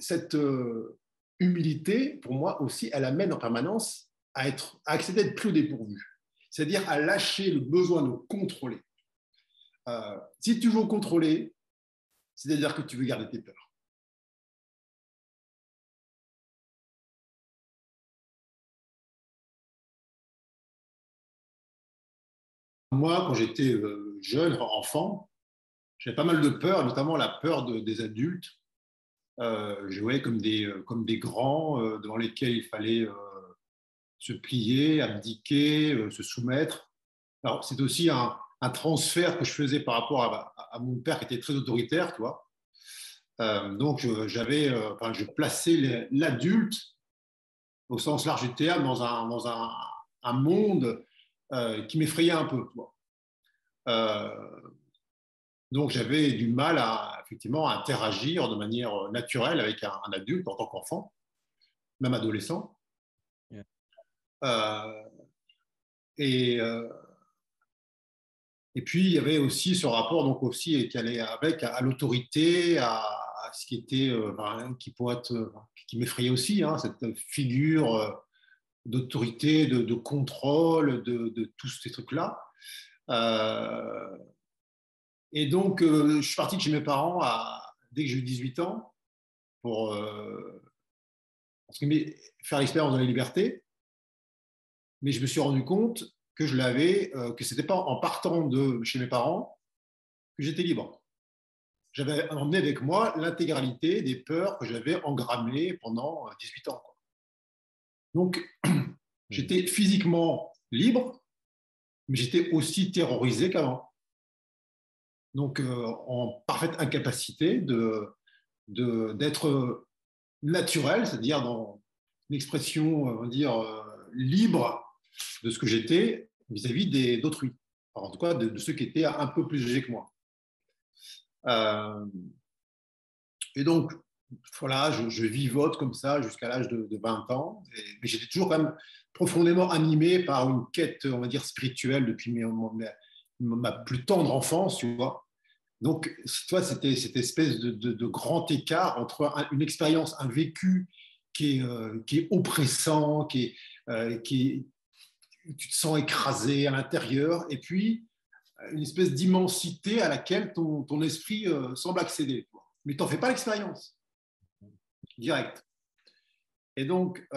cette humilité, pour moi aussi, elle amène en permanence à accepter d'être pris au dépourvu. C'est-à-dire à lâcher le besoin de contrôler. Si tu veux contrôler, c'est-à-dire que tu veux garder tes peurs. Moi, quand j'étais jeune, enfant, j'avais pas mal de peurs, notamment la peur des adultes. Je voyais comme des grands devant lesquels il fallait se plier, abdiquer, se soumettre. Alors, c'est aussi un transfert que je faisais par rapport à mon père qui était très autoritaire, tu vois. Donc, je plaçais l'adulte, au sens large du terme, dans un monde qui m'effrayait un peu, tu vois. Donc, j'avais du mal effectivement, à interagir de manière naturelle avec un adulte en tant qu'enfant, même adolescent. Yeah. Et, et puis, il y avait aussi ce rapport donc aussi qui allait avec à l'autorité, à ce qui était, qui m'effrayait aussi, hein, cette figure d'autorité, de contrôle, de tous ces trucs-là. Et donc, je suis parti de chez mes parents dès que j'ai eu 18 ans pour faire l'expérience de la liberté. Mais je me suis rendu compte que que c'était pas en partant de chez mes parents que j'étais libre. J'avais emmené avec moi l'intégralité des peurs que j'avais engrammées pendant 18 ans. Quoi. Donc, j'étais physiquement libre, mais j'étais aussi terrorisé qu'avant. Donc, en parfaite incapacité d'être naturel, c'est-à-dire dans une expression, on va dire, libre de ce que j'étais vis-à-vis d'autrui. En tout cas, de ceux qui étaient un peu plus âgés que moi. Et donc, voilà, je vivote comme ça jusqu'à l'âge de 20 ans. Mais j'étais toujours quand même profondément animé par une quête, on va dire, spirituelle depuis ma plus tendre enfance, tu vois. Donc, toi, c'était cette espèce de grand écart entre une expérience, un vécu qui est oppressant, tu te sens écrasé à l'intérieur, et puis une espèce d'immensité à laquelle ton esprit semble accéder. Mais tu n'en fais pas l'expérience, direct. Et donc,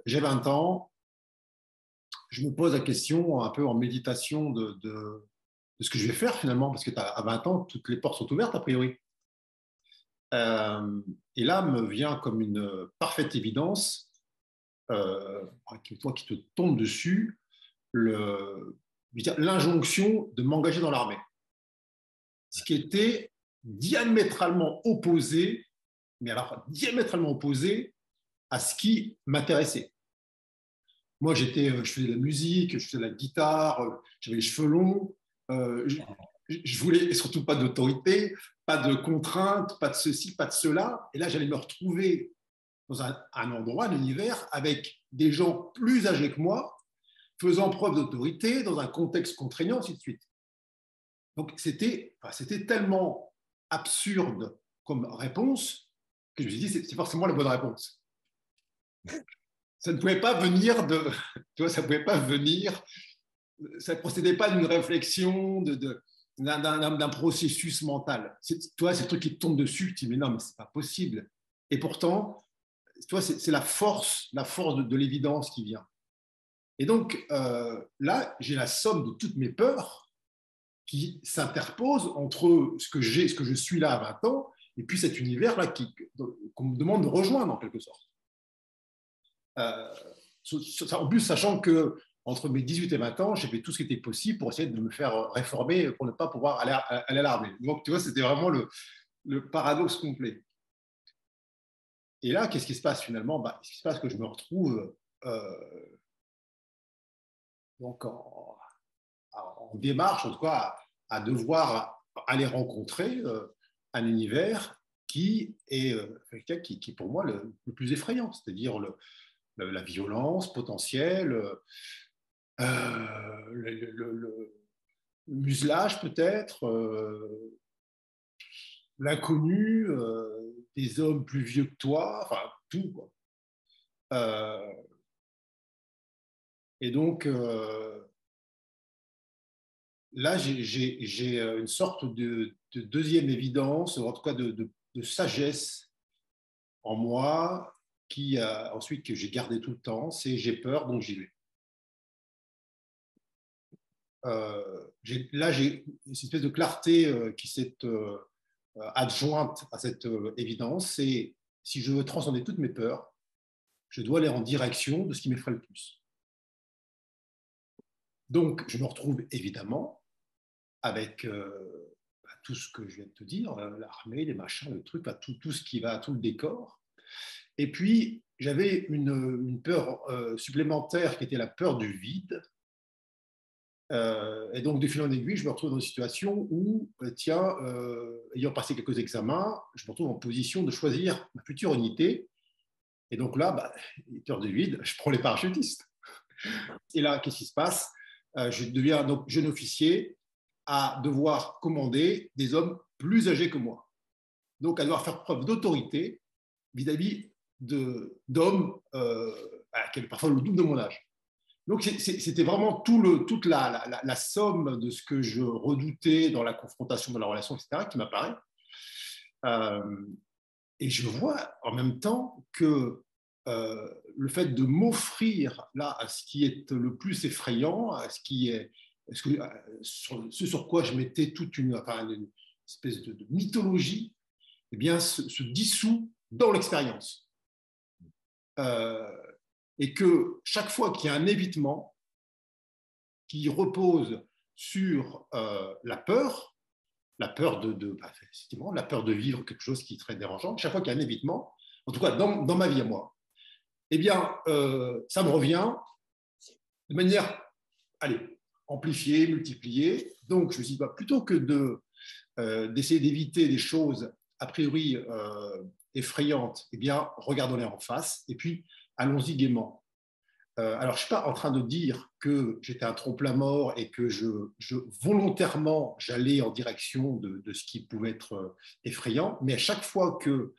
j'ai 20 ans, je me pose la question un peu en méditation de ce que je vais faire finalement, parce que à 20 ans, toutes les portes sont ouvertes a priori. Et là me vient comme une parfaite évidence, qui te tombe dessus, l'injonction de m'engager dans l'armée. Ce qui était diamétralement opposé, mais alors diamétralement opposé à ce qui m'intéressait. Moi, je faisais de la musique, je faisais de la guitare, j'avais les cheveux longs, je voulais surtout pas d'autorité, pas de contraintes, pas de ceci, pas de cela. Et là, j'allais me retrouver dans un endroit, un univers, avec des gens plus âgés que moi, faisant preuve d'autorité, dans un contexte contraignant, ainsi de suite. Donc, c'était tellement absurde comme réponse que je me suis dit, c'est forcément la bonne réponse. Ça ne pouvait pas venir tu vois, ça ne pouvait pas venir, ça ne procédait pas d'une réflexion, d'un processus mental. Toi, c'est le truc qui te tombe dessus, tu te dis, mais non, mais c'est pas possible. Et pourtant, toi, c'est la force de l'évidence qui vient. Et donc, là, j'ai la somme de toutes mes peurs qui s'interposent entre ce que je suis là à 20 ans et puis cet univers-là qu'on me demande de rejoindre en quelque sorte. En plus, sachant que entre mes 18 et 20 ans, j'ai fait tout ce qui était possible pour essayer de me faire réformer pour ne pas pouvoir aller à l'armée. Donc, tu vois, c'était vraiment le paradoxe complet. Et là, qu'est-ce qui se passe finalement? Ce qui se passe, que je me retrouve donc en démarche, en tout cas, à devoir aller rencontrer un univers qui est pour moi le plus effrayant, c'est-à-dire la violence potentielle, le muselage peut-être, l'inconnu, des hommes plus vieux que toi, enfin tout, quoi. Et donc, là, j'ai une sorte de deuxième évidence, en tout cas de sagesse en moi, qui ensuite que j'ai gardé tout le temps, c'est j'ai peur, donc j'y vais. Là, j'ai une espèce de clarté qui s'est adjointe à cette évidence, c'est si je veux transcender toutes mes peurs, je dois aller en direction de ce qui m'effraie le plus. Donc, je me retrouve évidemment avec tout ce que je viens de te dire, l'armée, les machins, le truc, tout ce qui va, tout le décor. Et puis, j'avais une peur supplémentaire qui était la peur du vide. Et donc, de fil en aiguille, je me retrouve dans une situation où, tiens, ayant passé quelques examens, je me retrouve en position de choisir ma future unité. Et donc là, bah, peur du vide, je prends les parachutistes. Et là, qu'est-ce qui se passe? Je deviens donc jeune officier à devoir commander des hommes plus âgés que moi. Donc, à devoir faire preuve d'autorité vis-à-vis d'hommes qui avaient parfois le double de mon âge. Donc, c'était vraiment toute la somme de ce que je redoutais dans la confrontation, dans la relation, etc., qui m'apparaît. Et je vois en même temps que le fait de m'offrir là à ce qui est le plus effrayant, à ce qui est ce sur quoi je mettais toute une espèce de mythologie, eh bien, se dissout dans l'expérience. Et que chaque fois qu'il y a un évitement qui repose sur la peur effectivement, la peur de vivre quelque chose qui est très dérangeant, chaque fois qu'il y a un évitement, en tout cas dans ma vie à moi, eh bien, ça me revient de manière, allez, amplifiée, multipliée. Donc, je me suis dit, plutôt que d'essayer d'éviter des choses a priori effrayantes, eh bien, regardons-les en face et puis allons-y gaiement. Alors, je ne suis pas en train de dire que j'étais un trompe-la-mort et que volontairement, j'allais en direction de ce qui pouvait être effrayant, mais à chaque fois que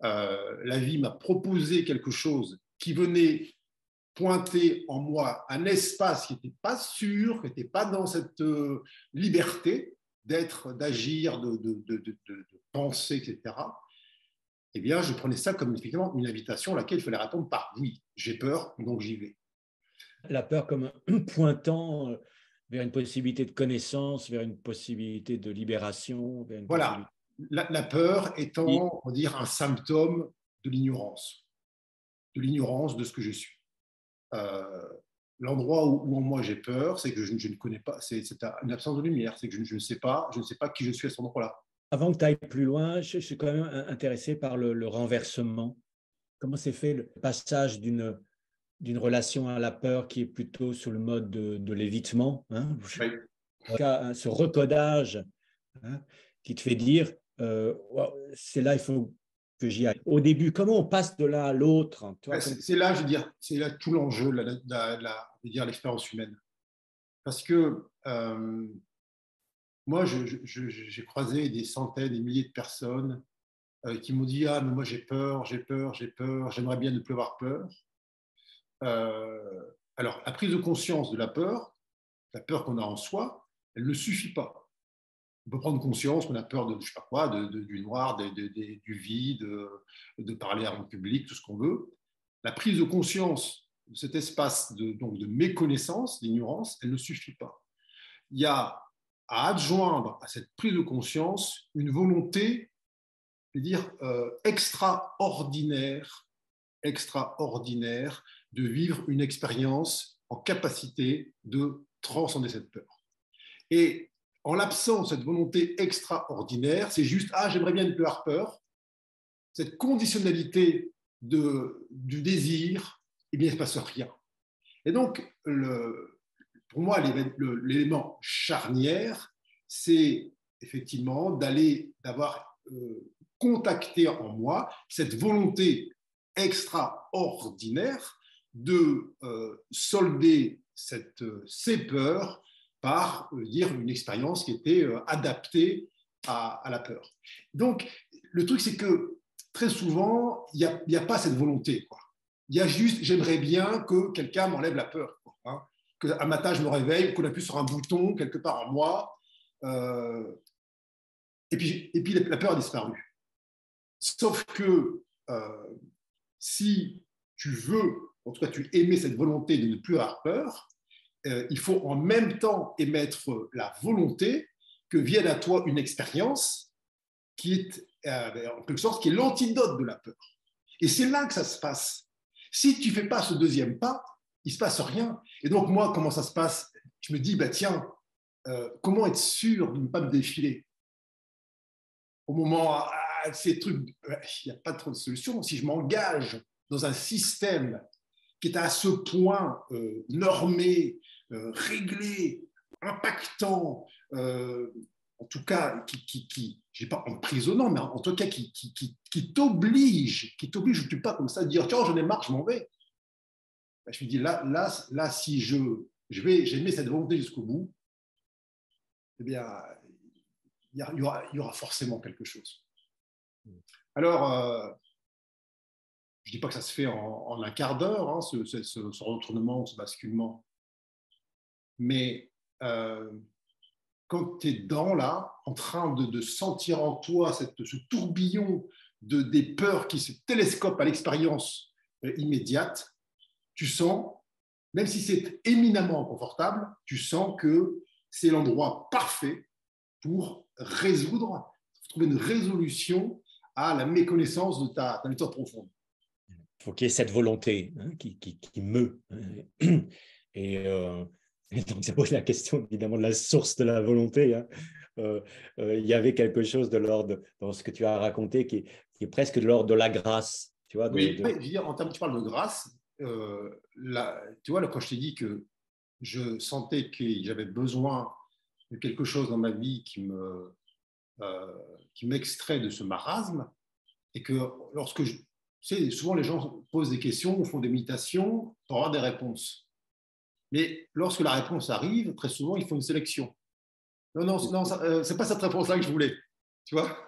la vie m'a proposé quelque chose qui venait pointer en moi un espace qui n'était pas sûr, qui n'était pas dans cette liberté d'être, d'agir, de penser, etc., eh bien, je prenais ça comme effectivement une invitation à laquelle il fallait répondre par oui, j'ai peur, donc j'y vais. La peur comme un pointant vers une possibilité de connaissance, vers une possibilité de libération, vers une Voilà, possibilité... la peur étant, on va dire, un symptôme de l'ignorance de ce que je suis. L'endroit où en moi j'ai peur, c'est que je ne connais pas, c'est une absence de lumière, c'est que je ne sais pas qui je suis à cet endroit-là. Avant que tu ailles plus loin, je suis quand même intéressé par le renversement. Comment s'est fait le passage d'une relation à la peur qui est plutôt sur le mode de l'évitement, hein, Oui. ce recodage, hein, qui te fait dire wow, c'est là, il faut que j'y aille. Au début, comment on passe de l'un à l'autre? C'est là, je veux dire, c'est là tout l'enjeu, l'expérience humaine. Parce que moi, j'ai croisé des centaines, des milliers de personnes qui m'ont dit, ah, mais moi j'ai peur, j'aimerais bien ne plus avoir peur. Alors, la prise de conscience de la peur qu'on a en soi, elle ne suffit pas. On peut prendre conscience qu'on a peur de, je sais pas quoi, du noir, du vide, de parler en public, tout ce qu'on veut. La prise de conscience de cet espace donc de méconnaissance, d'ignorance, elle ne suffit pas. Il y a à adjoindre à cette prise de conscience une volonté, je veux dire, extraordinaire de vivre une expérience en capacité de transcender cette peur. Et en l'absence de cette volonté extraordinaire, c'est juste « Ah, j'aimerais bien ne plus avoir peur », cette conditionnalité du désir, eh bien, il ne se passe rien. Et donc, pour moi, l'élément charnière, c'est effectivement d'avoir contacté en moi cette volonté extraordinaire de solder ces peurs par dire une expérience qui était adaptée à la peur. Donc, le truc, c'est que très souvent, il n'y a pas cette volonté, quoi. Il y a juste, j'aimerais bien que quelqu'un m'enlève la peur, quoi, hein, qu'un matin, je me réveille, qu'on appuie sur un bouton quelque part en moi, et puis la peur a disparu. Sauf que si tu veux, en tout cas tu émets cette volonté de ne plus avoir peur, il faut en même temps émettre la volonté que vienne à toi une expérience qui est, en quelque sorte, qui est l'antidote de la peur. Et c'est là que ça se passe. Si tu ne fais pas ce deuxième pas, il ne se passe rien. Et donc, moi, comment ça se passe? Je me dis, bah, tiens, comment être sûr de ne pas me défiler? Au moment, ces trucs, il n'y a pas trop de solution. Si je m'engage dans un système qui est à ce point normé, réglé, impactant, en tout cas, je ne pas emprisonnant, mais en tout cas, qui t'oblige, je ne tue pas comme ça, à dire, tiens, j'en ai marre, je m'en vais. Ben, je me dis, là si j'ai mis cette volonté jusqu'au bout, eh bien, il y aura forcément quelque chose. Alors, je ne dis pas que ça se fait en un quart d'heure, hein, ce retournement, ce basculement, mais quand tu es là, en train de sentir en toi ce tourbillon des peurs qui se télescopent à l'expérience immédiate, tu sens, même si c'est éminemment confortable, tu sens que c'est l'endroit parfait pour trouver une résolution à la méconnaissance de ta nature profonde. Il faut qu'il y ait cette volonté, hein, qui meut. Et donc, ça pose la question, évidemment, de la source de la volonté. Hein. Il y avait quelque chose de l'ordre, dans ce que tu as raconté, qui est presque de l'ordre de la grâce. Tu vois, oui, je veux dire, en termes, tu parles de grâce. Tu vois, là, quand je t'ai dit que je sentais que j'avais besoin de quelque chose dans ma vie qui m'extrait de ce marasme, et que lorsque tu sais, souvent les gens posent des questions ou font des méditations pour avoir des réponses. Mais lorsque la réponse arrive, très souvent, il faut une sélection. Non, c'est pas cette réponse-là que je voulais. Tu vois?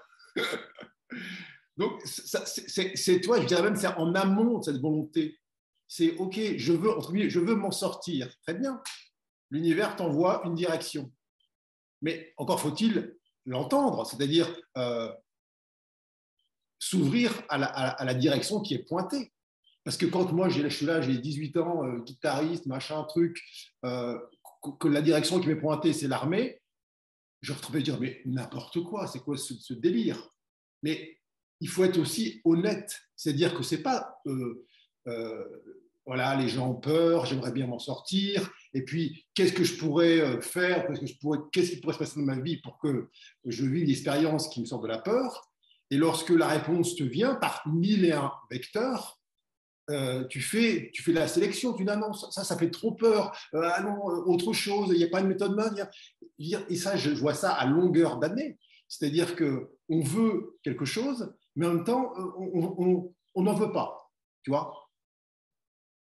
Donc, toi, je dirais même, c'est en amont de cette volonté. C'est OK, je veux m'en sortir. Très bien. L'univers t'envoie une direction. Mais encore faut-il l'entendre, c'est-à-dire s'ouvrir à la direction qui est pointée. Parce que quand moi, je suis là, j'ai 18 ans, guitariste, machin, truc, que la direction qui m'est pointée, c'est l'armée, je retrouvais dire, mais n'importe quoi, c'est quoi ce délire? Mais il faut être aussi honnête, c'est-à-dire que c'est pas, voilà, les gens ont peur, j'aimerais bien m'en sortir, et puis qu'est-ce que je pourrais faire, qu'est-ce qui pourrait se passer dans ma vie pour que je vive l'expérience qui me sort de la peur? Et lorsque la réponse te vient par 1001 vecteurs, tu fais la sélection, tu dis ah non, ça fait trop peur, ah non, autre chose, il n'y a pas une méthode main. Et ça, je vois ça à longueur d'année. C'est-à-dire qu'on veut quelque chose, mais en même temps, on n'en veut pas. Tu vois?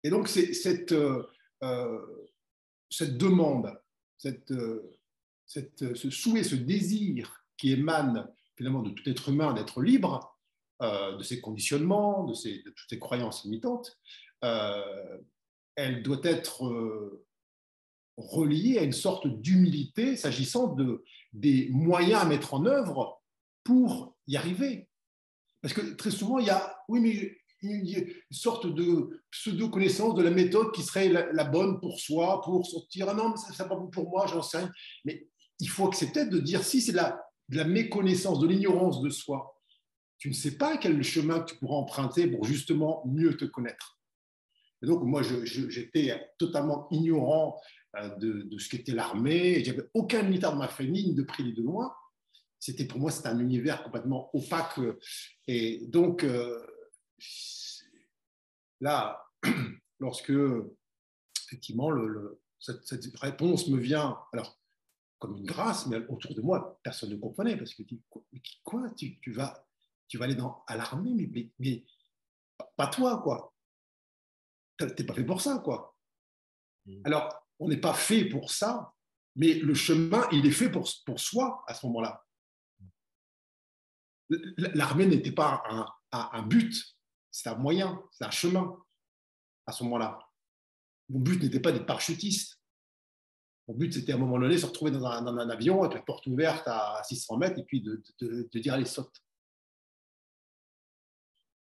Et donc, c'est cette demande, ce souhait, ce désir qui émane finalement de tout être humain d'être libre, de ses conditionnements, de toutes ses croyances limitantes, elle doit être reliée à une sorte d'humilité s'agissant des moyens à mettre en œuvre pour y arriver. Parce que très souvent, il y a, oui, mais une sorte de pseudo-connaissance de la méthode qui serait la bonne pour soi, pour sortir. Ah non, mais ça n'est pas bon pour moi, j'en sais rien. Mais il faut accepter de dire si c'est de la méconnaissance, de l'ignorance de soi, tu ne sais pas quel chemin tu pourras emprunter pour justement mieux te connaître. Et donc, moi, j'étais totalement ignorant de ce qu'était l'armée. Je n'avais aucun militaire dans ma famille, ni de près ni de loin. Pour moi, c'était un univers complètement opaque. Et donc, là, lorsque, effectivement, cette réponse me vient, alors, comme une grâce, mais autour de moi, personne ne comprenait, parce que quoi, tu vas aller à l'armée, mais pas toi, quoi. T'es pas fait pour ça, quoi. Alors, on n'est pas fait pour ça, mais le chemin, il est fait pour soi à ce moment-là. L'armée n'était pas a un but, c'est un moyen, c'est un chemin à ce moment-là. Mon but n'était pas d'être parachutiste. Mon but, c'était à un moment donné de se retrouver dans un avion avec la porte ouverte à 600 mètres et puis de dire allez, saute.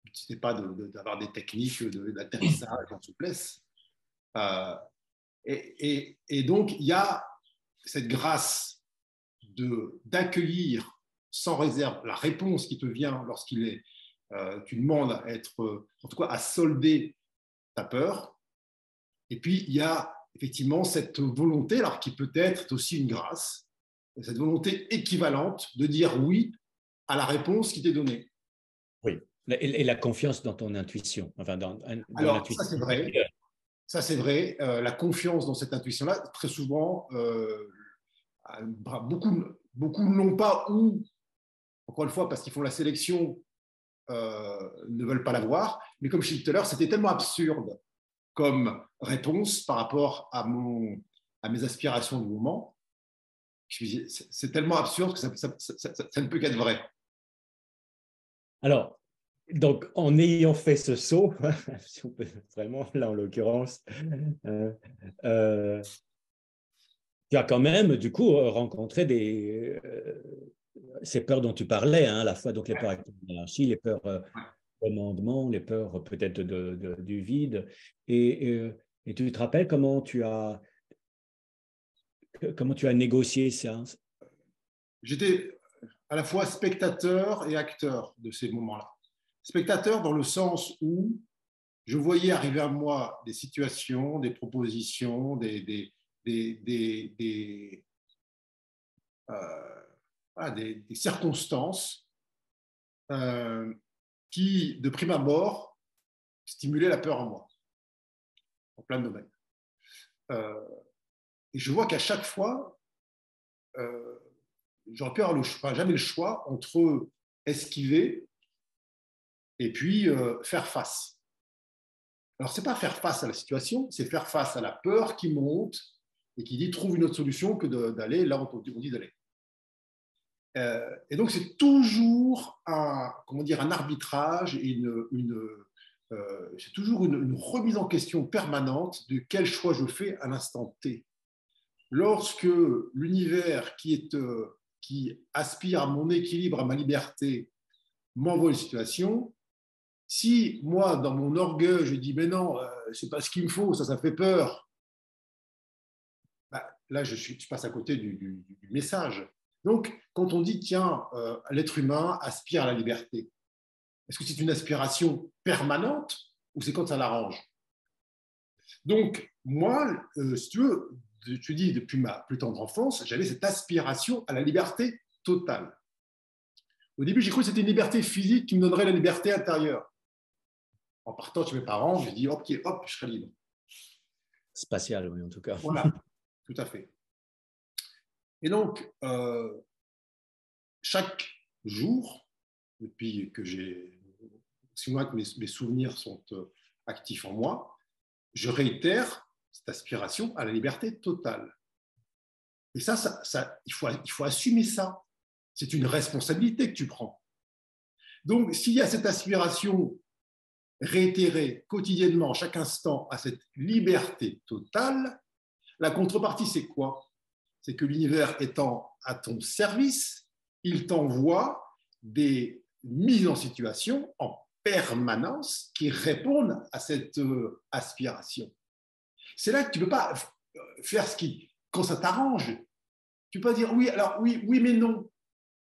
Le but, ce n'était pas d'avoir des techniques d'atterrissage en souplesse. Et donc, il y a cette grâce d'accueillir sans réserve la réponse qui te vient lorsqu'il est, tu demandes à être, en tout cas, à solder ta peur. Et puis, il y a effectivement cette volonté, alors qui peut être aussi une grâce, cette volonté équivalente de dire oui à la réponse qui t'est donnée. Oui, et la confiance dans ton intuition. Enfin, dans alors, ça c'est vrai. Ça, c'est vrai. La confiance dans cette intuition-là, très souvent, beaucoup ne l'ont pas ou, encore une fois, parce qu'ils font la sélection, ne veulent pas l'avoir. Mais comme je disais tout à l'heure, c'était tellement absurde comme réponse par rapport à mes aspirations du moment. C'est tellement absurde que ça ne peut qu'être vrai. Alors, donc, en ayant fait ce saut, si on peut vraiment, là en l'occurrence, tu as quand même, du coup, rencontré ces peurs dont tu parlais, hein, à la fois donc les peurs avec l'anarchie, les peurs commandement, les peurs peut-être du vide. Et tu te rappelles comment tu as négocié ça? J'étais à la fois spectateur et acteur de ces moments-là. Spectateur dans le sens où je voyais arriver à moi des situations, des propositions, des circonstances qui, de prime abord, stimulaient la peur en moi, en plein domaine. Et je vois qu'à chaque fois, j'aurais pu avoir jamais le choix entre esquiver et puis faire face. Alors, ce n'est pas faire face à la situation, c'est faire face à la peur qui monte et qui dit trouve une autre solution que d'aller là où on dit d'aller. Et donc, c'est toujours un arbitrage et c'est toujours une remise en question permanente de quel choix je fais à l'instant T. Lorsque l'univers qui aspire à mon équilibre, à ma liberté, m'envoie une situation, si moi, dans mon orgueil, je dis mais non, c'est pas ce qu'il me faut, ça fait peur, là, je passe à côté du message. Donc, quand on dit tiens, l'être humain aspire à la liberté, est-ce que c'est une aspiration permanente ou c'est quand ça l'arrange? Donc, moi, si tu veux, tu dis depuis ma plus tendre enfance, j'avais cette aspiration à la liberté totale. Au début, j'ai cru que c'était une liberté physique qui me donnerait la liberté intérieure. En partant chez mes parents, je dis hop, je serai libre. Spatial, oui, en tout cas. Voilà, tout à fait. Et donc, chaque jour, depuis que j'ai 6 mois que mes souvenirs sont actifs en moi, je réitère cette aspiration à la liberté totale. Et ça il faut assumer ça. C'est une responsabilité que tu prends. Donc, s'il y a cette aspiration réitérée quotidiennement, chaque instant, à cette liberté totale, la contrepartie, c'est quoi? C'est que l'univers étant à ton service, il t'envoie des mises en situation en permanence qui répondent à cette aspiration. C'est là que tu ne peux pas faire quand ça t'arrange. Tu peux pas dire oui, alors oui, mais non.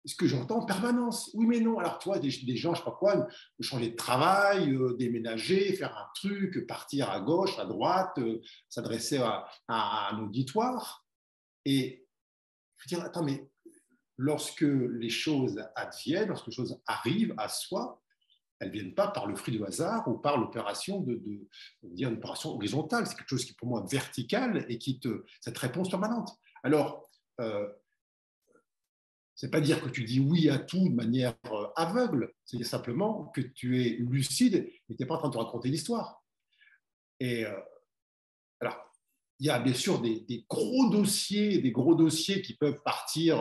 Ce que j'entends en permanence, oui, mais non. Alors, tu vois, des gens, je ne sais pas quoi, changer de travail, déménager, faire un truc, partir à gauche, à droite, s'adresser à un auditoire. Et je veux dire, attends, mais lorsque les choses adviennent, lorsque les choses arrivent à soi, elles ne viennent pas par le fruit du hasard ou par l'opération une opération horizontale. C'est quelque chose qui est pour moi vertical et cette réponse permanente. Alors, c'est pas dire que tu dis oui à tout de manière aveugle, c'est simplement que tu es lucide et tu n'es pas en train de te raconter l'histoire. Et alors, il y a bien sûr des gros dossiers qui peuvent partir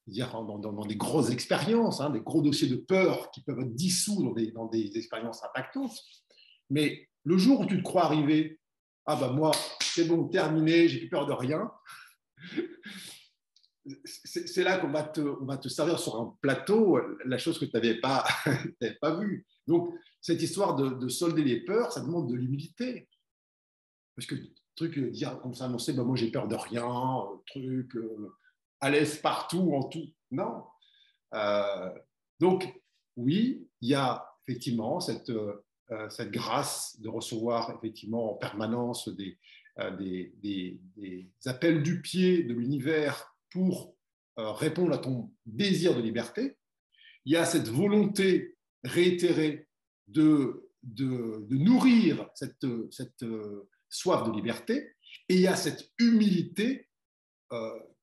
dire, dans des grosses expériences, hein, des gros dossiers de peur qui peuvent être dissous dans des expériences impactantes. Mais le jour où tu te crois arriver, ah ben moi, c'est bon, terminé, j'ai plus peur de rien, c'est là qu'on va te servir sur un plateau la chose que tu n'avais pas, pas vue. Donc, cette histoire de solder les peurs, ça demande de l'humilité. Parce que le truc, dire comme ça, annoncer, ben moi j'ai peur de rien, truc, à l'aise partout, en tout. Non. Donc, oui, il y a effectivement cette grâce de recevoir effectivement en permanence des appels du pied de l'univers pour répondre à ton désir de liberté. Il y a cette volonté réitérée de nourrir cette soif de liberté, et il y a cette humilité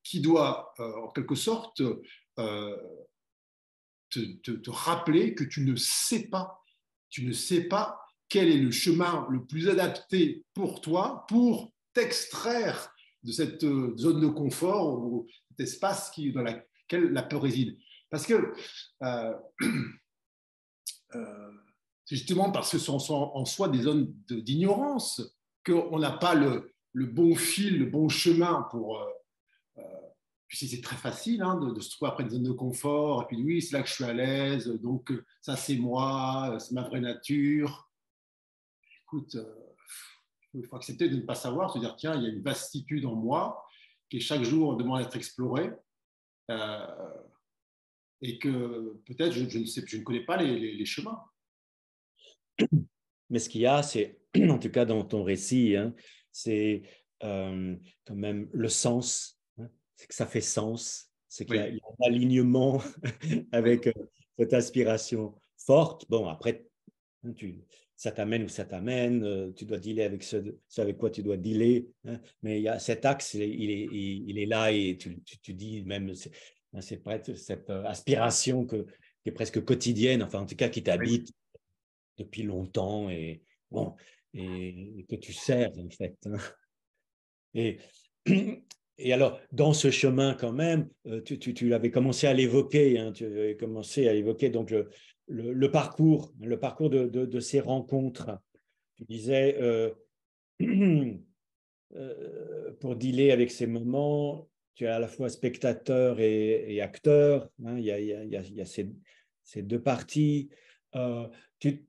qui doit, en quelque sorte, te rappeler que tu ne sais pas quel est le chemin le plus adapté pour toi pour t'extraire de cette zone de confort ou cet espace dans lequel la peur réside. Parce que c'est justement parce que ce sont en soi des zones d'ignorance qu'on n'a pas le bon fil, le bon chemin pour... Puis c'est très facile hein, de se trouver après une zone de confort, et puis oui, c'est là que je suis à l'aise, donc ça c'est moi, c'est ma vraie nature. Écoute, il faut accepter de ne pas savoir, se dire tiens, il y a une vastitude en moi qui chaque jour demande d'être explorée, et que peut-être je ne connais pas les chemins. Mais ce qu'il y a, c'est, en tout cas dans ton récit, hein, c'est quand même le sens, hein, c'est que ça fait sens, c'est qu'il y a, Oui. il y a un alignement avec cette aspiration forte. Bon, après, hein, ça t'amène où ça t'amène, tu dois dealer avec ce avec quoi tu dois dealer, hein, mais il y a cet axe, il est là et tu dis même, c'est presque cette aspiration qui est presque quotidienne, enfin en tout cas qui Oui. t'habite depuis longtemps et, bon, et que tu sers en fait. Hein. Et, et alors, dans ce chemin quand même, tu avais commencé à l'évoquer, hein, tu avais commencé à évoquer donc le parcours de ces rencontres. Tu disais, pour dealer avec ces moments, tu es à la fois spectateur et acteur, hein, il y a ces deux parties. Tu,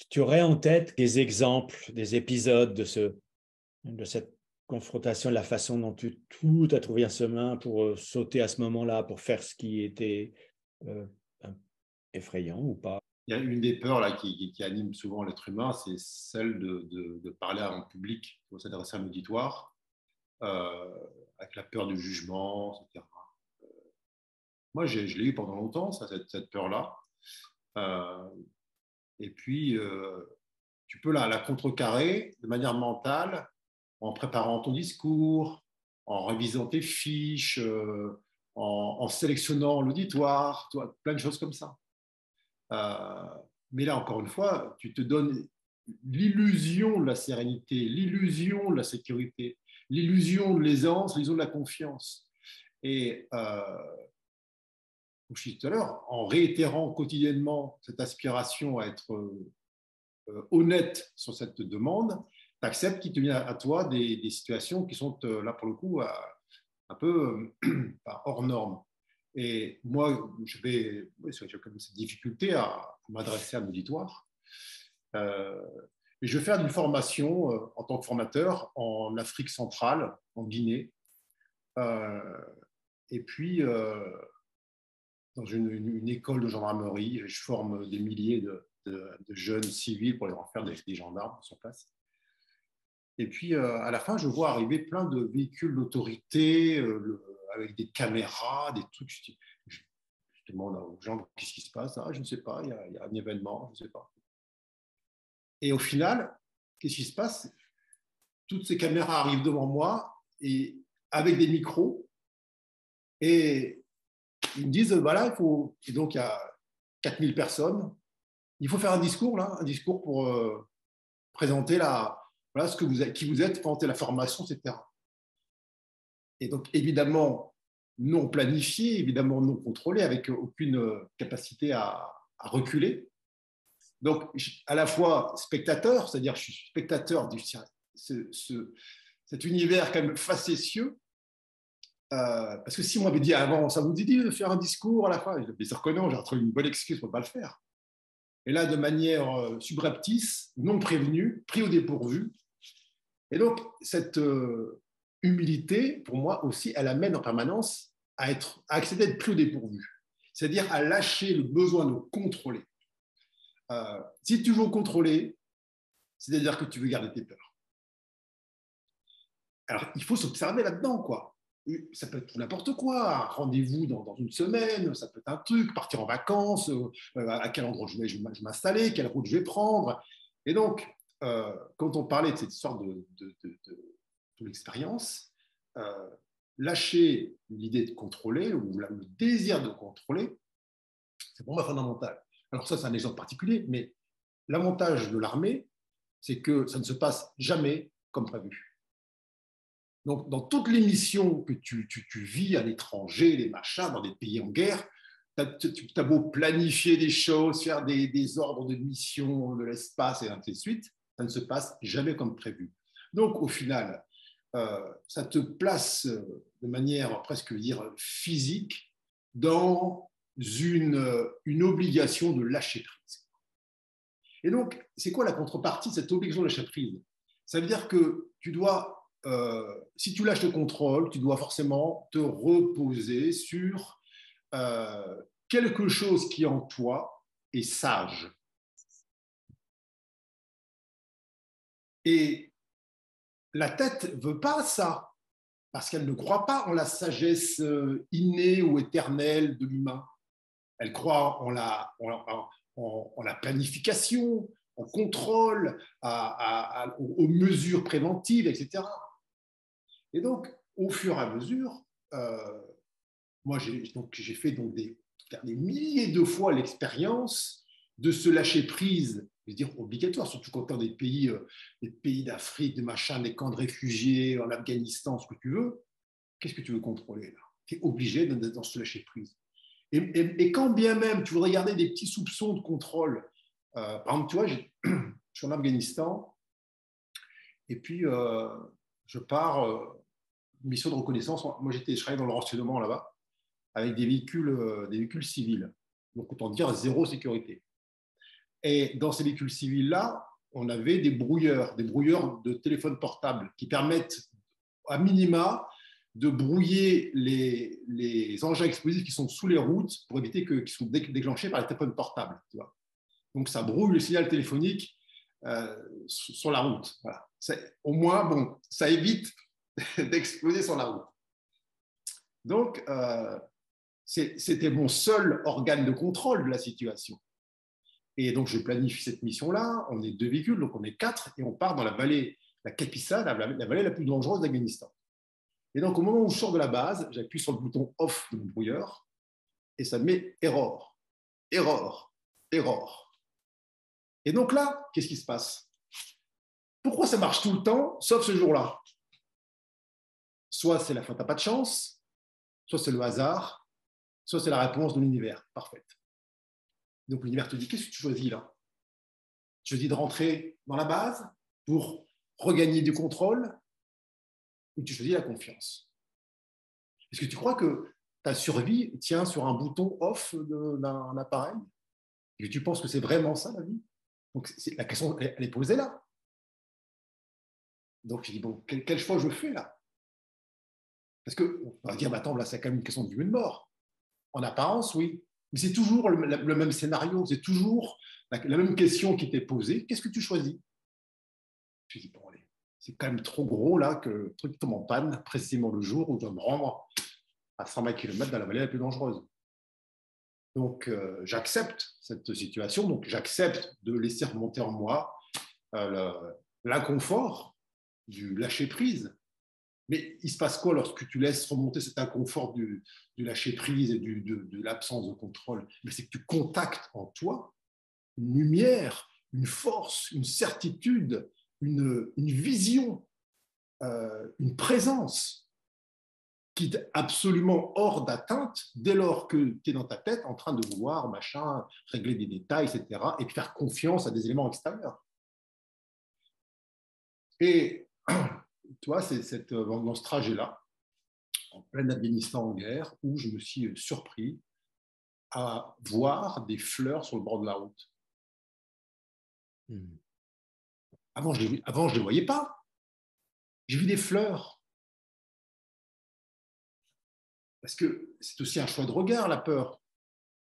tu aurais en tête des exemples, des épisodes de cette confrontation, de la façon dont tout a trouvé un chemin pour sauter à ce moment-là, pour faire ce qui était euh, effrayant ou pas? Il y a une des peurs là, qui anime souvent l'être humain, c'est celle de parler en public, de s'adresser à un auditoire, avec la peur du jugement, etc. Moi, je l'ai eu pendant longtemps, ça, cette peur-là. Euh, et puis, tu peux la contrecarrer de manière mentale en préparant ton discours, en révisant tes fiches, en sélectionnant l'auditoire, plein de choses comme ça. Mais là, encore une fois, tu te donnes l'illusion de la sérénité, l'illusion de la sécurité, l'illusion de l'aisance, l'illusion de la confiance. Et comme je disais tout à l'heure, en réitérant quotidiennement cette aspiration à être honnête sur cette demande, tu acceptes qu'il te vient à toi des situations qui sont là pour le coup un peu hors normes. Et moi, j'ai comme cette difficulté à m'adresser à un auditoire. Et je vais faire une formation en tant que formateur en Afrique centrale, en Guinée. Et puis, dans une école de gendarmerie, je forme des milliers de jeunes civils pour les en faire des gendarmes sur place. Et puis, à la fin, je vois arriver plein de véhicules d'autorité avec des caméras, des trucs. Je demande aux gens qu'est-ce qui se passe. Ah, je ne sais pas, il y a un événement, je ne sais pas. Et au final, qu'est-ce qui se passe? Toutes ces caméras arrivent devant moi et avec des micros. Et ils me disent, voilà, il faut. Et donc, il y a 4000 personnes. Il faut faire un discours, là, un discours pour présenter voilà, qui vous êtes, présenter la formation, etc. Et donc, évidemment, non planifié, évidemment non contrôlé, avec aucune capacité à reculer. Donc, à la fois spectateur, c'est-à-dire je suis spectateur de cet univers quand même facétieux, parce que si on m'avait dit avant, ça vous dit de faire un discours à la fin, je vais dire que non, j'ai trouvé une bonne excuse pour ne pas le faire. Et là, de manière subreptice, non prévenue, pris au dépourvu. Et donc, cette humilité, pour moi aussi, elle amène en permanence à accepter d'être pris au dépourvu. C'est-à-dire à lâcher le besoin de contrôler. Si tu veux contrôler, c'est-à-dire que tu veux garder tes peurs. Alors, il faut s'observer là-dedans, quoi. Ça peut être n'importe quoi, un rendez-vous dans une semaine, ça peut être un truc, partir en vacances, à quel endroit je vais m'installer, quelle route je vais prendre. Et donc, quand on parlait de cette histoire de l'expérience, lâcher l'idée de contrôler ou le désir de contrôler, c'est pour moi fondamental. Alors ça, c'est un exemple particulier, mais l'avantage de l'armée, c'est que ça ne se passe jamais comme prévu. Donc, dans toutes les missions que tu vis à l'étranger, les machins, dans des pays en guerre, tu as beau planifier des choses, faire des ordres de mission de l'espace et ainsi de suite, ça ne se passe jamais comme prévu. Donc, au final, ça te place de manière presque dire physique dans une obligation de lâcher prise. Et donc, c'est quoi la contrepartie de cette obligation de lâcher prise? Ça veut dire que tu dois si tu lâches le contrôle, tu dois forcément te reposer sur quelque chose qui en toi est sage. Et la tête ne veut pas ça, parce qu'elle ne croit pas en la sagesse innée ou éternelle de l'humain. Elle croit en la planification, au contrôle, aux mesures préventives, etc. Et donc, au fur et à mesure, moi, j'ai fait des milliers de fois l'expérience de se lâcher prise, je veux dire obligatoire, surtout quand tu es dans des pays d'Afrique, des machins, des camps de réfugiés, en Afghanistan, ce que tu veux. Qu'est-ce que tu veux contrôler là? Tu es obligé de se lâcher prise. Et quand bien même tu voudrais garder des petits soupçons de contrôle, par exemple, tu vois, je suis en Afghanistan, et puis je pars mission de reconnaissance. Moi, je travaillais dans le renseignement là-bas, avec des véhicules civils. Donc, autant dire zéro sécurité. Et dans ces véhicules civils-là, on avait des brouilleurs de téléphone portable qui permettent, à minima, de brouiller les engins explosifs qui sont sous les routes pour éviter qu'ils soient déclenchés par les téléphones portables. Tu vois. Donc, ça brouille le signal téléphonique sur la route. Voilà. Au moins, bon, ça évite d'exploser sur la route. Donc, c'était mon seul organe de contrôle de la situation. Et donc, je planifie cette mission-là. On est 2 véhicules, donc on est 4, et on part dans la vallée, la Kapisa, la vallée la plus dangereuse d'Afghanistan. Et donc, au moment où je sors de la base, j'appuie sur le bouton off de mon brouilleur, et ça me met error, error, error. Et donc là, qu'est-ce qui se passe? Pourquoi ça marche tout le temps, sauf ce jour-là? Soit c'est la faute, t'as pas de chance, soit c'est le hasard, soit c'est la réponse de l'univers parfaite. Donc l'univers te dit, qu'est-ce que tu choisis là? Tu choisis de rentrer dans la base pour regagner du contrôle, ou tu choisis la confiance? Est-ce que tu crois que ta survie tient sur un bouton off d'un appareil? Et que tu penses que c'est vraiment ça la vie? Donc la question, elle est posée là. Donc je dis, bon, quel choix je fais là? Parce qu'on va dire, bah, attends, là, c'est quand même une question de vie ou de mort. En apparence, oui. Mais c'est toujours le même scénario, c'est toujours la même question qui t'est posée. Qu'est-ce que tu choisis? Je me dis, bon, allez, c'est quand même trop gros là que le truc tombe en panne, précisément le jour où je dois me rendre à 120 km dans la vallée la plus dangereuse. Donc, j'accepte cette situation, donc j'accepte de laisser remonter en moi l'inconfort du lâcher-prise. Mais il se passe quoi lorsque tu laisses remonter cet inconfort du lâcher-prise et de l'absence de contrôle? C'est que tu contactes en toi une lumière, une force, une certitude, une vision, une présence qui est absolument hors d'atteinte dès lors que tu es dans ta tête en train de vouloir, machin, régler des détails, etc., et faire confiance à des éléments extérieurs. Et toi, c'est dans ce trajet-là, en plein Afghanistan en guerre, où je me suis surpris à voir des fleurs sur le bord de la route. Avant, je ne les voyais pas. J'ai vu des fleurs. Parce que c'est aussi un choix de regard, la peur.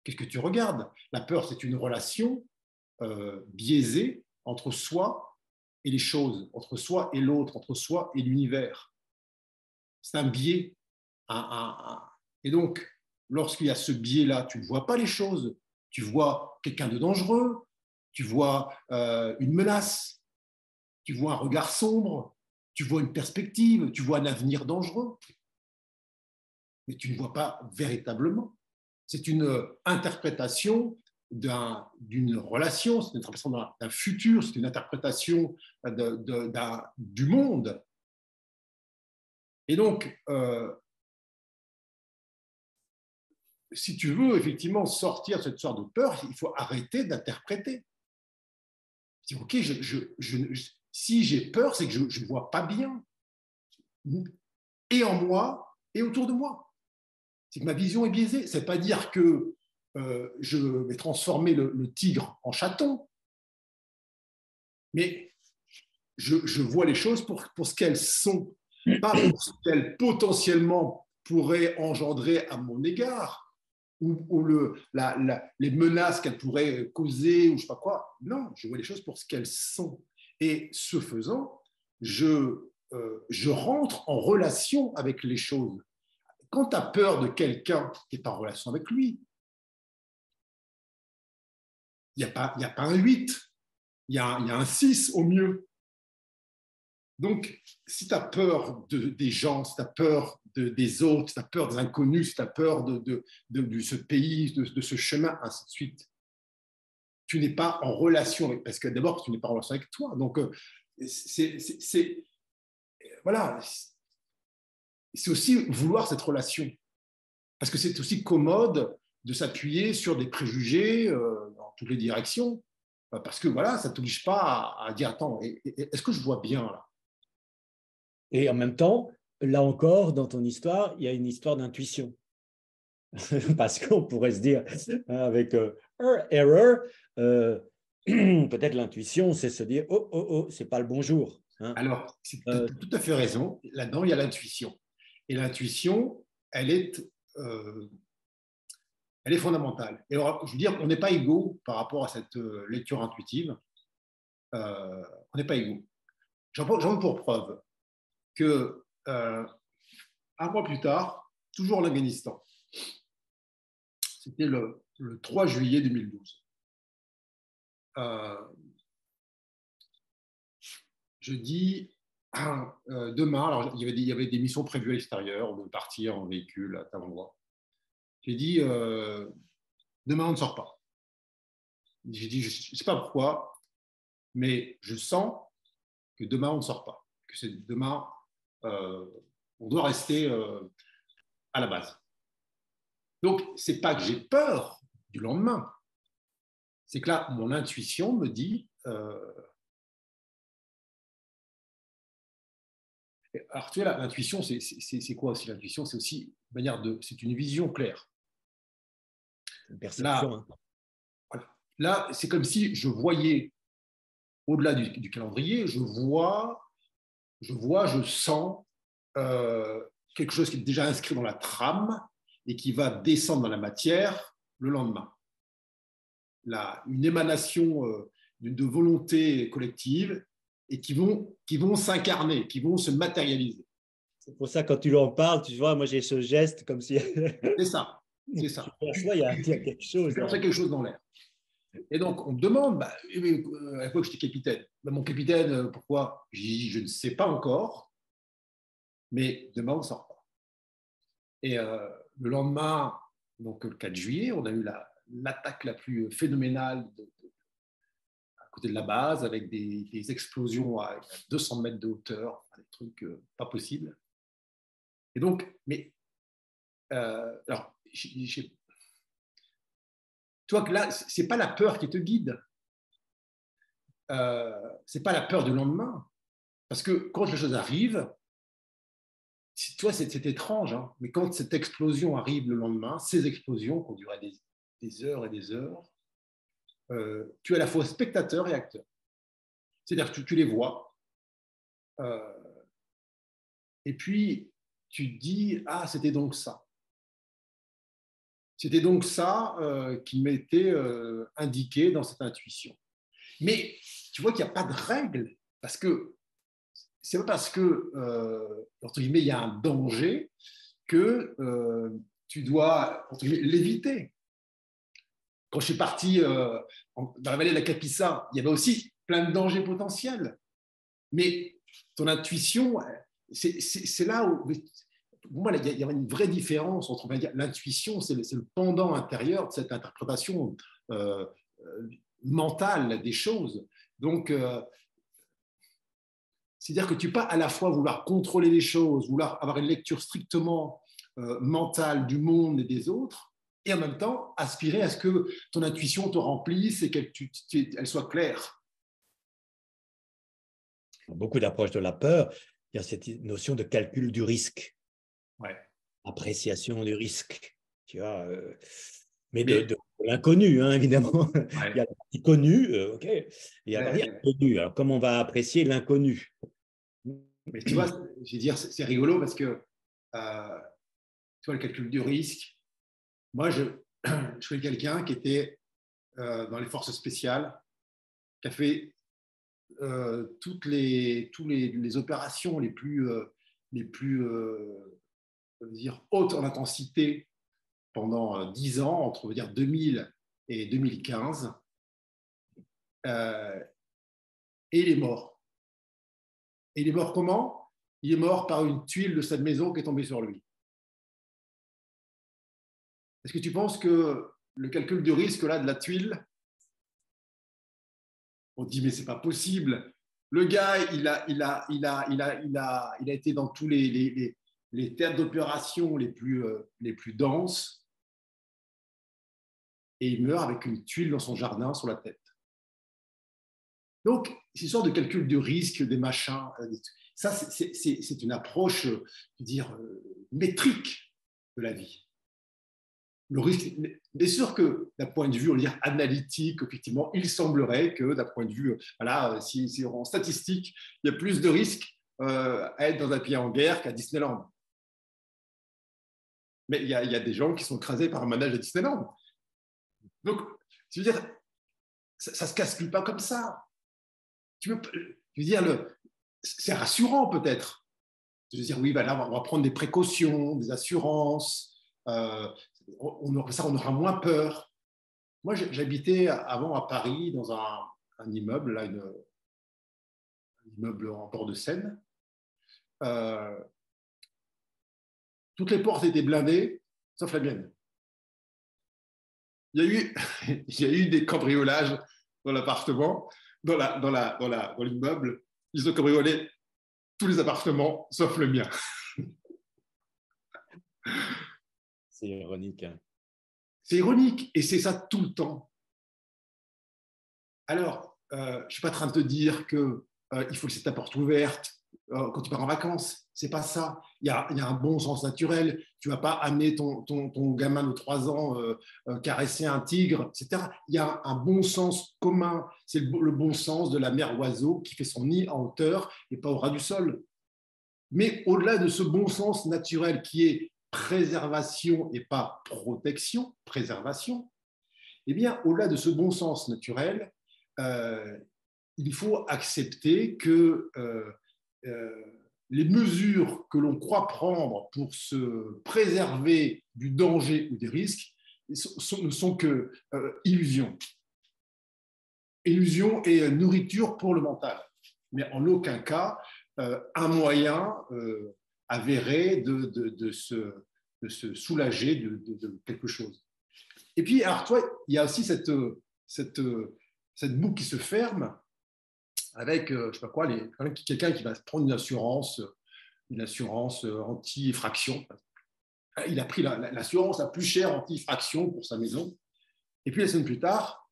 Qu'est-ce que tu regardes? La peur, c'est une relation biaisée entre soi et les choses, entre soi et l'autre, entre soi et l'univers. C'est un biais. Et donc, lorsqu'il y a ce biais-là, tu ne vois pas les choses. Tu vois quelqu'un de dangereux, tu vois une menace, tu vois un regard sombre, tu vois une perspective, tu vois un avenir dangereux. Mais tu ne vois pas véritablement. C'est une interprétation d'une relation, c'est une interprétation d'un futur, c'est une interprétation du monde. Et donc, si tu veux effectivement sortir de cette sorte de peur, il faut arrêter d'interpréter. Ok, si j'ai peur, c'est que je ne vois pas bien, et en moi, et autour de moi. C'est que ma vision est biaisée. C'est pas dire que je vais transformer le tigre en chaton, mais je vois les choses pour ce qu'elles sont, pas pour ce qu'elles potentiellement pourraient engendrer à mon égard, ou les menaces qu'elles pourraient causer, ou je sais pas quoi. Non, je vois les choses pour ce qu'elles sont. Et ce faisant, je rentre en relation avec les choses. Quand tu as peur de quelqu'un, tu n'es pas en relation avec lui. Il n'y a pas un 8, il y a un 6 au mieux. Donc, si tu as peur des gens, si tu as peur des autres, si tu as peur des inconnus, si tu as peur de ce pays, de ce chemin, ainsi de suite, tu n'es pas en relation avec, parce que d'abord, tu n'es pas en relation avec toi. Donc, voilà, c'est aussi vouloir cette relation. Parce que c'est aussi commode de s'appuyer sur des préjugés dans toutes les directions. Parce que voilà, ça ne t'oblige pas à dire, attends, est-ce que je vois bien là? Et en même temps, là encore, dans ton histoire, il y a une histoire d'intuition. Parce qu'on pourrait se dire, avec error, peut-être l'intuition, c'est se dire, oh, oh, oh, c'est pas le bonjour. Hein. Alors, tu as tout à fait raison. Là-dedans, il y a l'intuition. Et l'intuition, elle est fondamentale. Et alors, je veux dire, on n'est pas égaux par rapport à cette lecture intuitive. On n'est pas égaux. J'en veux pour preuve que un mois plus tard, toujours en Afghanistan, c'était le 3 juillet 2012. Je dis demain, alors il y avait des missions prévues à l'extérieur, on devait partir en véhicule à tel endroit. J'ai dit demain on ne sort pas. J'ai dit je ne sais pas pourquoi, mais je sens que demain on ne sort pas, que c'est demain on doit rester à la base. Donc c'est pas que j'ai peur du lendemain, c'est que là mon intuition me dit alors, tu vois, l'intuition, c'est quoi aussi l'intuition? C'est aussi c'est une vision claire. Une perception. Là, Hein. voilà. Là, c'est comme si je voyais au-delà du calendrier, je sens quelque chose qui est déjà inscrit dans la trame et qui va descendre dans la matière le lendemain. Là, une émanation de volonté collective et qui vont s'incarner, qui vont se matérialiser. C'est pour ça, quand tu en parles, tu vois, moi j'ai ce geste comme si. C'est ça. C'est ça. Il y a quelque chose. Tu quelque chose dans l'air. Et donc, on me demande, à l'époque, j'étais capitaine. Mon capitaine, pourquoi? J'ai dit, je ne sais pas encore, mais demain, on ne sort pas. Et le lendemain, donc le 4 juillet, on a eu l'attaque la plus phénoménale à côté de la base, avec des explosions à 200 mètres de hauteur, des trucs pas possibles. Et donc, mais Alors, toi, là, ce n'est pas la peur qui te guide. Ce n'est pas la peur du lendemain. Parce que quand les choses arrivent, toi, c'est étrange, hein, mais quand cette explosion arrive le lendemain, ces explosions qui ont duré des heures et des heures, tu es à la fois spectateur et acteur. C'est-à-dire que tu les vois, et puis tu te dis, ah, c'était donc ça. C'était donc ça qui m'était indiqué dans cette intuition. Mais tu vois qu'il n'y a pas de règle, parce que c'est pas parce que, entre guillemets, il y a un danger que tu dois, entre guillemets, l'éviter. Quand je suis parti dans la vallée de la Capissa, il y avait aussi plein de dangers potentiels. Mais ton intuition, c'est là où, pour moi, il y a une vraie différence entre l'intuition, c'est le pendant intérieur de cette interprétation mentale des choses. Donc, c'est-à-dire que tu ne peux pas à la fois vouloir contrôler les choses, vouloir avoir une lecture strictement mentale du monde et des autres, et en même temps aspirer à ce que ton intuition te remplisse et qu'elle soit claire. Beaucoup d'approches de la peur, il y a cette notion de calcul du risque, ouais. Appréciation du risque, tu vois, mais de l'inconnu, hein, évidemment. Ouais. Il y a la partie connue, ok, et il y a la partie inconnue. Alors, comment on va apprécier l'inconnu? Mais tu vois, je veux dire, c'est rigolo parce que tu vois, le calcul du risque, moi, je suis quelqu'un qui était dans les forces spéciales, qui a fait toutes les opérations les plus dire, hautes en intensité pendant 10 ans, entre on va dire 2000 et 2015, et il est mort. Et il est mort comment? Il est mort par une tuile de cette maison qui est tombée sur lui. Est-ce que tu penses que le calcul du risque là de la tuile, on dit mais c'est pas possible. Le gars, il a été dans tous les théâtres d'opération les plus denses et il meurt avec une tuile dans son jardin sur la tête. Donc, c'est une sorte de calcul de risque, des machins. Ça, c'est une approche, je veux dire, métrique de la vie. Le risque, bien sûr que d'un point de vue, on va dire, analytique, effectivement, il semblerait que d'un point de vue, voilà, si en statistique, il y a plus de risques à être dans un pays en guerre qu'à Disneyland. Mais il y a des gens qui sont écrasés par un manège à Disneyland. Donc, je veux dire, ça ne se calcule pas comme ça. Je veux dire, c'est rassurant peut-être. Je veux dire, oui, ben là, on va prendre des précautions, des assurances. On aura moins peur. Moi, j'habitais avant à Paris dans un immeuble, là, un immeuble en bord de Seine. Toutes les portes étaient blindées, sauf la mienne. Il y a eu des cambriolages dans l'appartement, dans l'immeuble. Ils ont cambriolé tous les appartements, sauf le mien. C'est ironique. Hein. C'est ironique, et c'est ça tout le temps. Alors, je ne suis pas en train de te dire qu'il faut laisser ta porte ouverte quand tu pars en vacances. Ce n'est pas ça. Il y a un bon sens naturel. Tu ne vas pas amener ton gamin de 3 ans caresser un tigre, etc. Il y a un bon sens commun. C'est le bon sens de la mère oiseau qui fait son nid en hauteur et pas au ras du sol. Mais au-delà de ce bon sens naturel qui est préservation et pas protection, préservation, eh bien, au-delà de ce bon sens naturel, il faut accepter que les mesures que l'on croit prendre pour se préserver du danger ou des risques ne sont que illusions. Illusions et nourriture pour le mental. Mais en aucun cas un moyen avéré de se soulager de quelque chose. Et puis, alors, toi, il y a aussi cette boucle qui se ferme avec, je ne sais pas quoi, quelqu'un qui va prendre une assurance anti-effraction. Il a pris l'assurance la plus chère anti-fraction pour sa maison. Et puis, la semaine plus tard,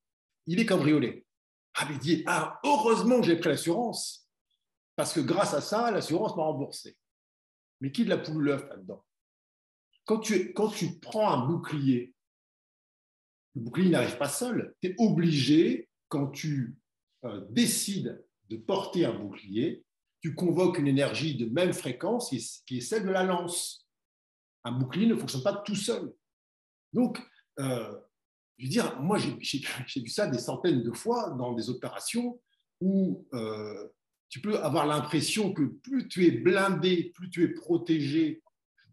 il est cambriolé. Ah, mais il dit, ah, heureusement que j'ai pris l'assurance, parce que grâce à ça, l'assurance m'a remboursé. Mais qui de la poule ou l'œuf là-dedans? Quand tu prends un bouclier, le bouclier n'arrive pas seul. Tu es obligé, quand tu décides de porter un bouclier, tu convoques une énergie de même fréquence qui est celle de la lance. Un bouclier ne fonctionne pas tout seul. Donc, je veux dire, moi, j'ai vu ça des centaines de fois dans des opérations où tu peux avoir l'impression que plus tu es blindé, plus tu es protégé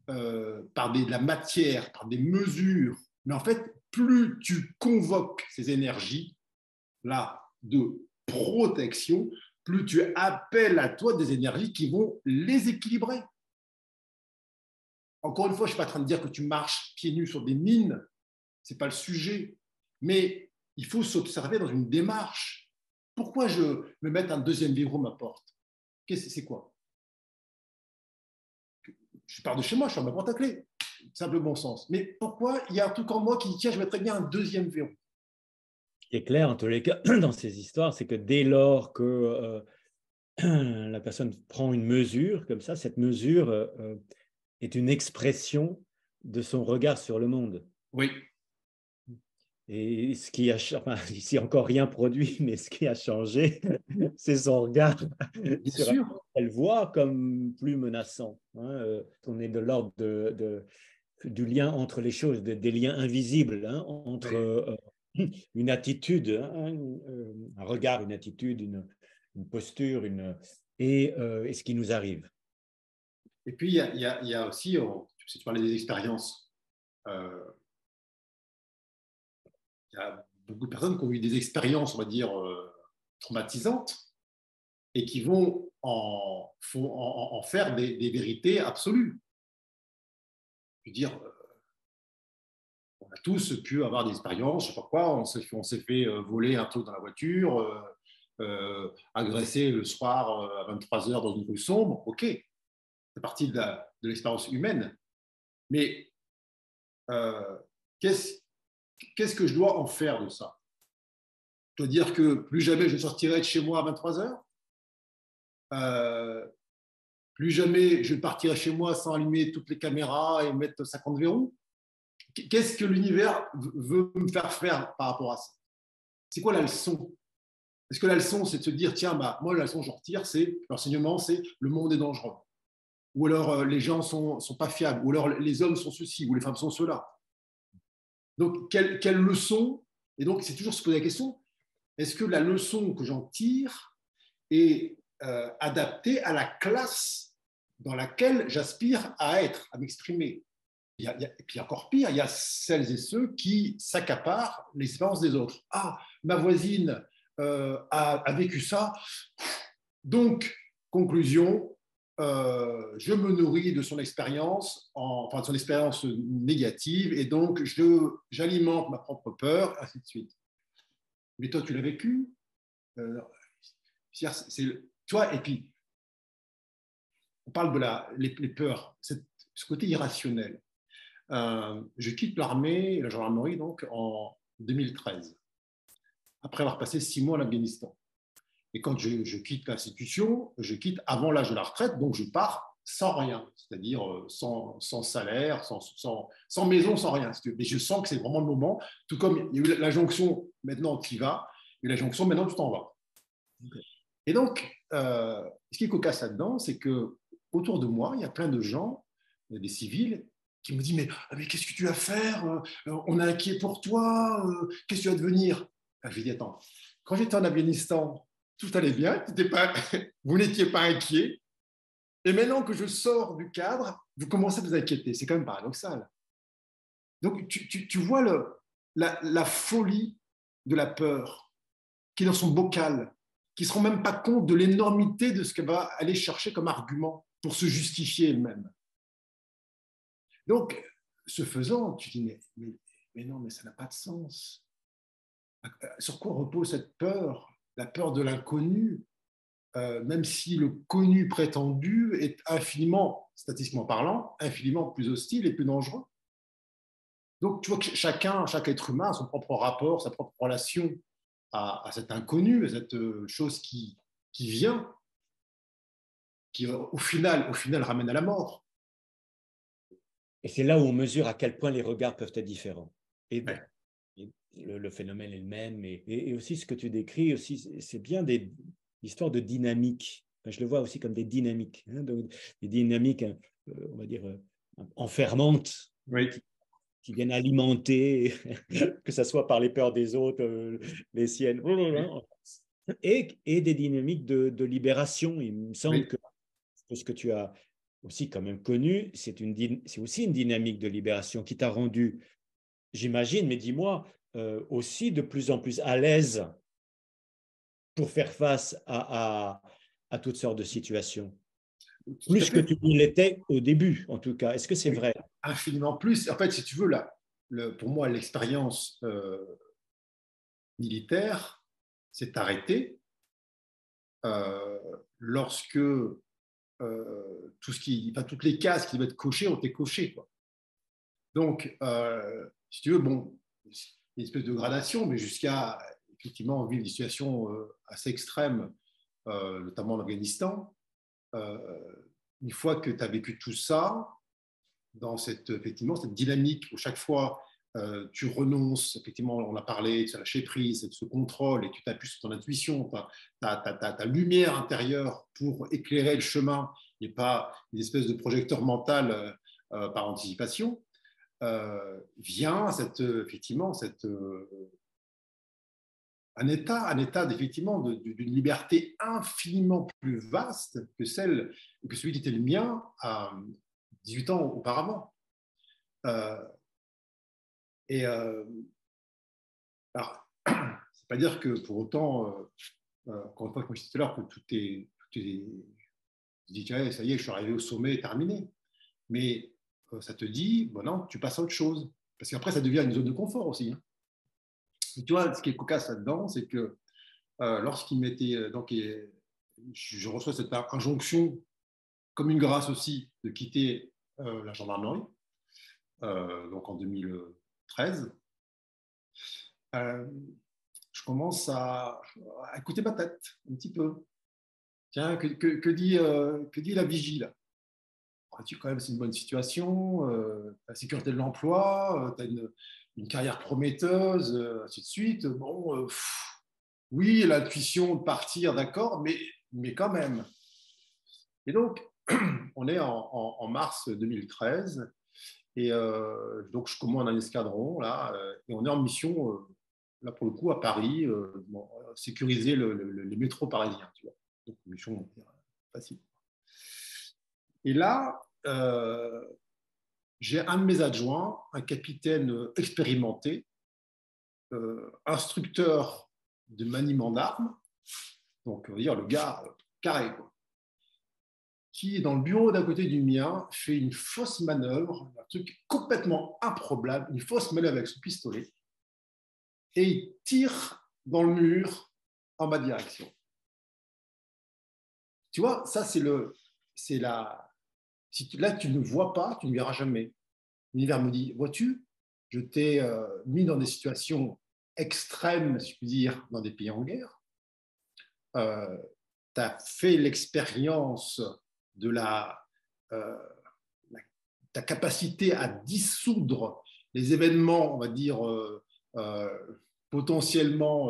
par de la matière, par des mesures, mais en fait, plus tu convoques ces énergies-là de protection, plus tu appelles à toi des énergies qui vont les équilibrer. Encore une fois, je ne suis pas en train de dire que tu marches pieds nus sur des mines, ce n'est pas le sujet, mais il faut s'observer dans une démarche. Pourquoi je me mets un deuxième verrou à ma porte? C'est quoi? Je pars de chez moi, je suis à ma porte à clé. Simple bon sens. Mais pourquoi il y a un truc en moi qui dit, tiens, je mettrais bien un deuxième verrou? Ce qui est clair, en tous les cas, dans ces histoires, c'est que dès lors que la personne prend une mesure comme ça, cette mesure est une expression de son regard sur le monde. Oui. Et ce qui a, enfin, ici encore rien produit, mais ce qui a changé, c'est son regard Bien sur sûr. elle voit comme plus menaçant. On est de l'ordre du lien entre les choses, des liens invisibles, entre une attitude, un regard, une attitude, une posture, et ce qui nous arrive. Et puis, il y a aussi, si tu parlais des expériences, il y a beaucoup de personnes qui ont eu des expériences, on va dire, traumatisantes et qui vont en faire des vérités absolues. Je veux dire, on a tous pu avoir des expériences, je ne sais pas quoi, on s'est fait voler un truc dans la voiture, agresser le soir à 23h dans une rue sombre, ok, c'est partie de l'expérience humaine. Mais qu'est-ce que je dois en faire de ça? Je dois dire que plus jamais je sortirai de chez moi à 23h, plus jamais je partirai chez moi sans allumer toutes les caméras et mettre 50 verrous. Qu'est-ce que l'univers veut me faire faire par rapport à ça? C'est quoi la leçon? Est-ce que la leçon, c'est de se dire, tiens, bah, moi, la leçon que je retire, c'est l'enseignement, c'est le monde est dangereux. Ou alors les gens ne sont pas fiables, ou alors les hommes sont ceci, ou les femmes sont cela. Donc, quelle leçon? Et donc, c'est toujours se poser la question, est-ce que la leçon que j'en tire est adaptée à la classe dans laquelle j'aspire à être, à m'exprimer? Et puis encore pire, il y a celles et ceux qui s'accaparent l'expérience des autres. Ah, ma voisine a vécu ça, donc, conclusion, je me nourris de son expérience, enfin de son expérience négative, et donc j'alimente ma propre peur, ainsi de suite. Mais toi, tu l'as vécu, toi, et puis on parle de les peurs, ce côté irrationnel. Je quitte l'armée, la gendarmerie, donc en 2013, après avoir passé 6 mois en Afghanistan. Et quand je quitte l'institution, je quitte avant l'âge de la retraite, donc je pars sans rien, c'est-à-dire sans salaire, sans maison, sans rien. Mais je sens que c'est vraiment le moment, tout comme il y a eu la jonction, maintenant tu y vas, et la jonction, maintenant tu t'en vas. Okay. Et donc, ce qui est cocasse là-dedans, c'est que autour de moi, il y a plein de gens, des civils, qui me disent mais qu'est-ce que tu vas faire? On est inquiet pour toi, qu'est-ce que tu vas devenir? Je lui dis attends, quand j'étais en Afghanistan, tout allait bien, vous n'étiez pas inquiet, et maintenant que je sors du cadre, vous commencez à vous inquiéter. C'est quand même paradoxal. Donc tu vois la folie de la peur qui est dans son bocal, qui ne se rend même pas compte de l'énormité de ce qu'elle va aller chercher comme argument pour se justifier elle-même. Donc, ce faisant, tu dis, mais non, mais ça n'a pas de sens. Sur quoi repose cette peur? La peur de l'inconnu. même si le connu prétendu est infiniment, statistiquement parlant, infiniment plus hostile et plus dangereux. Donc, tu vois que chaque être humain a son propre rapport, sa propre relation à cet inconnu, à cette chose qui vient, qui au final ramène à la mort. Et c'est là où on mesure à quel point les regards peuvent être différents. Et Ouais. le phénomène est le même. Et aussi, ce que tu décris, aussi, c'est bien des histoires de dynamique. Enfin, je le vois aussi comme des dynamiques. Hein, donc, des dynamiques, on va dire, enfermantes, hein, Oui. qui viennent alimenter, que ce soit par les peurs des autres, les siennes, et des dynamiques de libération. Il me semble Oui. que ce que tu as aussi quand même connu, c'est aussi une dynamique de libération qui t'a rendu, j'imagine, mais dis-moi, aussi de plus en plus à l'aise pour faire face à toutes sortes de situations. Tout à Plus que fait. tu ne l'étais au début, en tout cas. Est-ce que c'est Oui. vrai? Infiniment plus. En fait, si tu veux, là, pour moi, l'expérience militaire s'est arrêtée lorsque toutes les cases qui devaient être cochées ont été cochées, quoi. Donc, si tu veux, bon, une espèce de gradation, mais jusqu'à effectivement vivre des situations assez extrêmes, notamment en Afghanistan. Euh, une fois que tu as vécu tout ça, dans effectivement, cette dynamique où chaque fois tu renonces, effectivement, on a parlé, tu as lâché prise, ce contrôle, et tu t'appuies sur ton intuition, ta lumière intérieure pour éclairer le chemin et pas une espèce de projecteur mental par anticipation, vient effectivement un état effectivement d'une liberté infiniment plus vaste que celui qui était le mien à 18 ans auparavant. Euh, et alors, c'est pas dire que pour autant, encore une fois, comme je disais tout à l'heure, que tout est je dis, tiens, ça y est, je suis arrivé au sommet, terminé. Mais ça te dit, bon non, tu passes à autre chose. Parce qu'après, ça devient une zone de confort aussi, hein. Et tu vois, ce qui est cocasse là-dedans, c'est que lorsqu'il m'était. Je reçois cette injonction, comme une grâce aussi, de quitter la gendarmerie, donc en 2013. Je commence à écouter ma tête un petit peu. Tiens, que dit la vigie là? Tu quand même, c'est une bonne situation, la sécurité de l'emploi, tu as une carrière prometteuse, ainsi de suite. Bon, oui, l'intuition de partir, d'accord, mais quand même. Et donc, on est en mars 2013, et donc je commande un escadron, là, et on est en mission, là pour le coup, à Paris, bon, sécuriser les métros parisiens, tu vois. Donc, mission facile. Et là, j'ai un de mes adjoints, un capitaine expérimenté, instructeur de maniement d'armes, donc on va dire le gars carré, quoi, qui, dans le bureau d'à côté du mien, fait une fausse manœuvre, un truc complètement improbable, une fausse manœuvre avec son pistolet, et il tire dans le mur en ma direction. Tu vois, ça, c'est la. Là, tu ne vois pas, tu ne verras jamais. L'univers me dit, vois-tu, je t'ai mis dans des situations extrêmes, si je puis dire, dans des pays en guerre. Tu as fait l'expérience de euh, ta capacité à dissoudre les événements, on va dire, potentiellement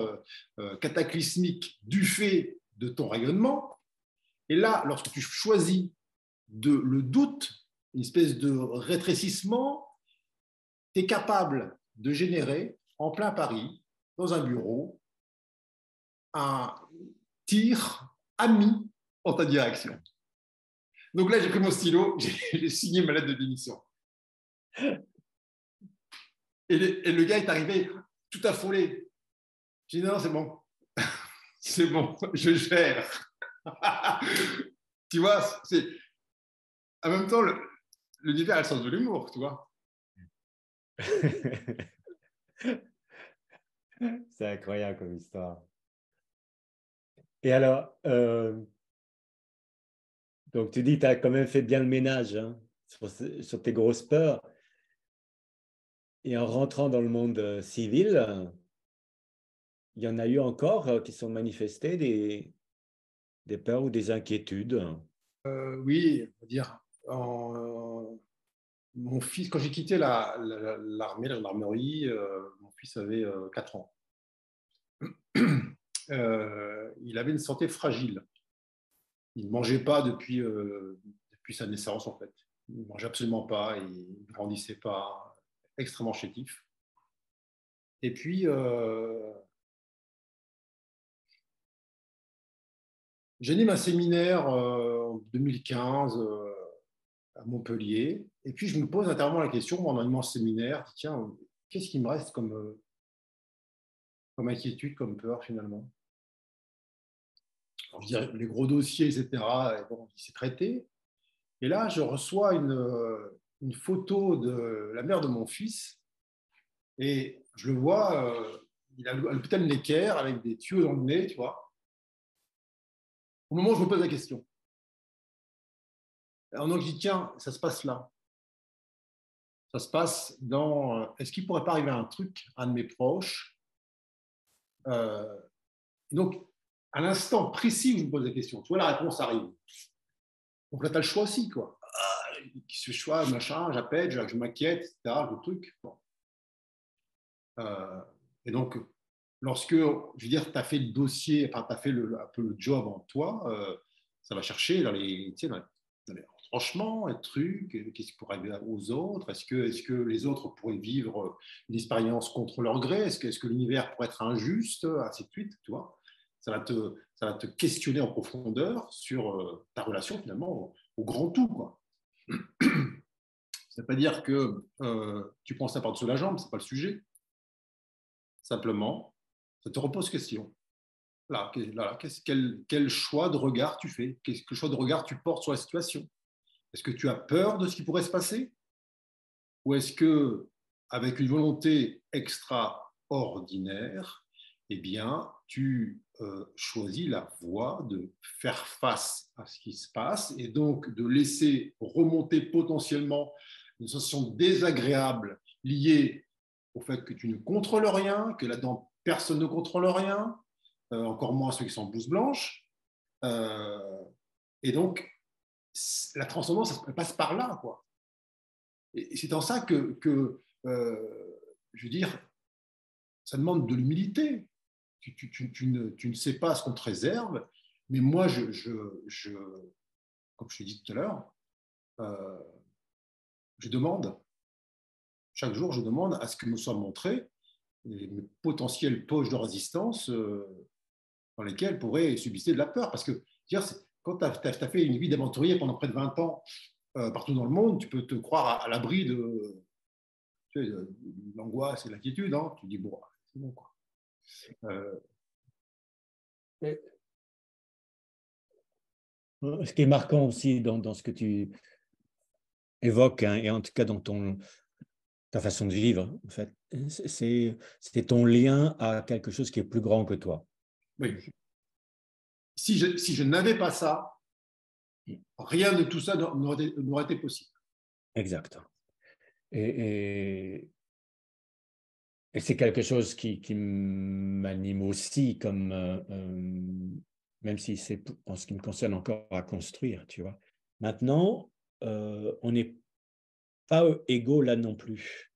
cataclysmiques du fait de ton rayonnement. Et là, lorsque tu choisis le doute, une espèce de rétrécissement, tu es capable de générer en plein Paris, dans un bureau, un tir ami en ta direction. Donc là, j'ai pris mon stylo, j'ai signé ma lettre de démission. Et le gars est arrivé tout affolé. J'ai dit non, c'est bon. C'est bon, je gère. Tu vois, en même temps, l'univers a le sens de l'humour, tu vois. C'est incroyable comme histoire. Et alors, Donc, tu dis que tu as quand même fait bien le ménage, hein, sur tes grosses peurs. Et en rentrant dans le monde civil, il y en a eu encore qui sont manifestées des peurs ou des inquiétudes. Oui, on va dire, mon fils, quand j'ai quitté l'armée, la gendarmerie, mon fils avait 4 ans. Il avait une santé fragile. Il ne mangeait pas depuis sa naissance, en fait. Il ne mangeait absolument pas, il ne grandissait pas, extrêmement chétif. Et puis, j'anime un séminaire en 2015 à Montpellier. Et puis, je me pose intérieurement la question, en animant ce séminaire, tiens, qu'est-ce qui me reste comme inquiétude, comme peur, finalement? Alors, je dirais, les gros dossiers, etc., bon, il s'est traité. Et là, je reçois une photo de la mère de mon fils. Et je le vois, il a l'hôpital Necker avec des tuyaux dans le nez, tu vois. Au moment où je me pose la question. Alors, donc, je dis, tiens, ça se passe là. Ça se passe dans. Est-ce qu'il ne pourrait pas arriver un truc, un de mes proches et donc, à l'instant précis où je me pose la question, tu vois, la réponse arrive. Donc là, tu as le choix aussi, quoi. Ce choix, machin, j'appelle, je m'inquiète, etc., le truc. Bon. Et donc, lorsque, je veux dire, tu as fait le dossier, enfin, tu as fait un peu le job en toi, ça va chercher dans les retranchements, les trucs, qu'est-ce qui pourrait arriver aux autres, est-ce que les autres pourraient vivre une expérience contre leur gré, est-ce que l'univers pourrait être injuste, ainsi de suite, tu vois. Ça va te questionner en profondeur sur ta relation finalement au grand tout, quoi. Ça ne veut pas dire que tu prends ça par-dessus la jambe, ce n'est pas le sujet. Simplement, ça te repose question. Là, quel choix de regard tu fais? Quel choix de regard tu portes sur la situation? Est-ce que tu as peur de ce qui pourrait se passer? Ou est-ce que, avec une volonté extraordinaire, eh bien, tu choisis la voie de faire face à ce qui se passe et donc de laisser remonter potentiellement une sensation désagréable liée au fait que tu ne contrôles rien, que là-dedans, personne ne contrôle rien, encore moins ceux qui sont en blouse blanche. Euh, et donc, la transcendance, ça passe par là, quoi. Et c'est en ça je veux dire, ça demande de l'humilité. Tu ne sais pas ce qu'on te réserve, mais moi, comme je t'ai dit tout à l'heure, euh, je demande, chaque jour, je demande à ce que me soient montrées mes potentielles poches de résistance dans lesquelles pourrait subsister de la peur. Parce que dire, quand tu as fait une vie d'aventurier pendant près de 20 ans partout dans le monde, tu peux te croire à l'abri de l'angoisse et de l'inquiétude. Hein. Tu dis, bon, c'est bon, quoi. Ce qui est marquant aussi dans ce que tu évoques, hein, et en tout cas dans ta façon de vivre, en fait, c'est ton lien à quelque chose qui est plus grand que toi. Oui. Si je n'avais pas ça, rien de tout ça n'aurait été possible. Exact. Et c'est quelque chose qui m'anime aussi, comme, même si c'est en ce qui me concerne encore à construire, tu vois. Maintenant, on n'est pas égaux là non plus.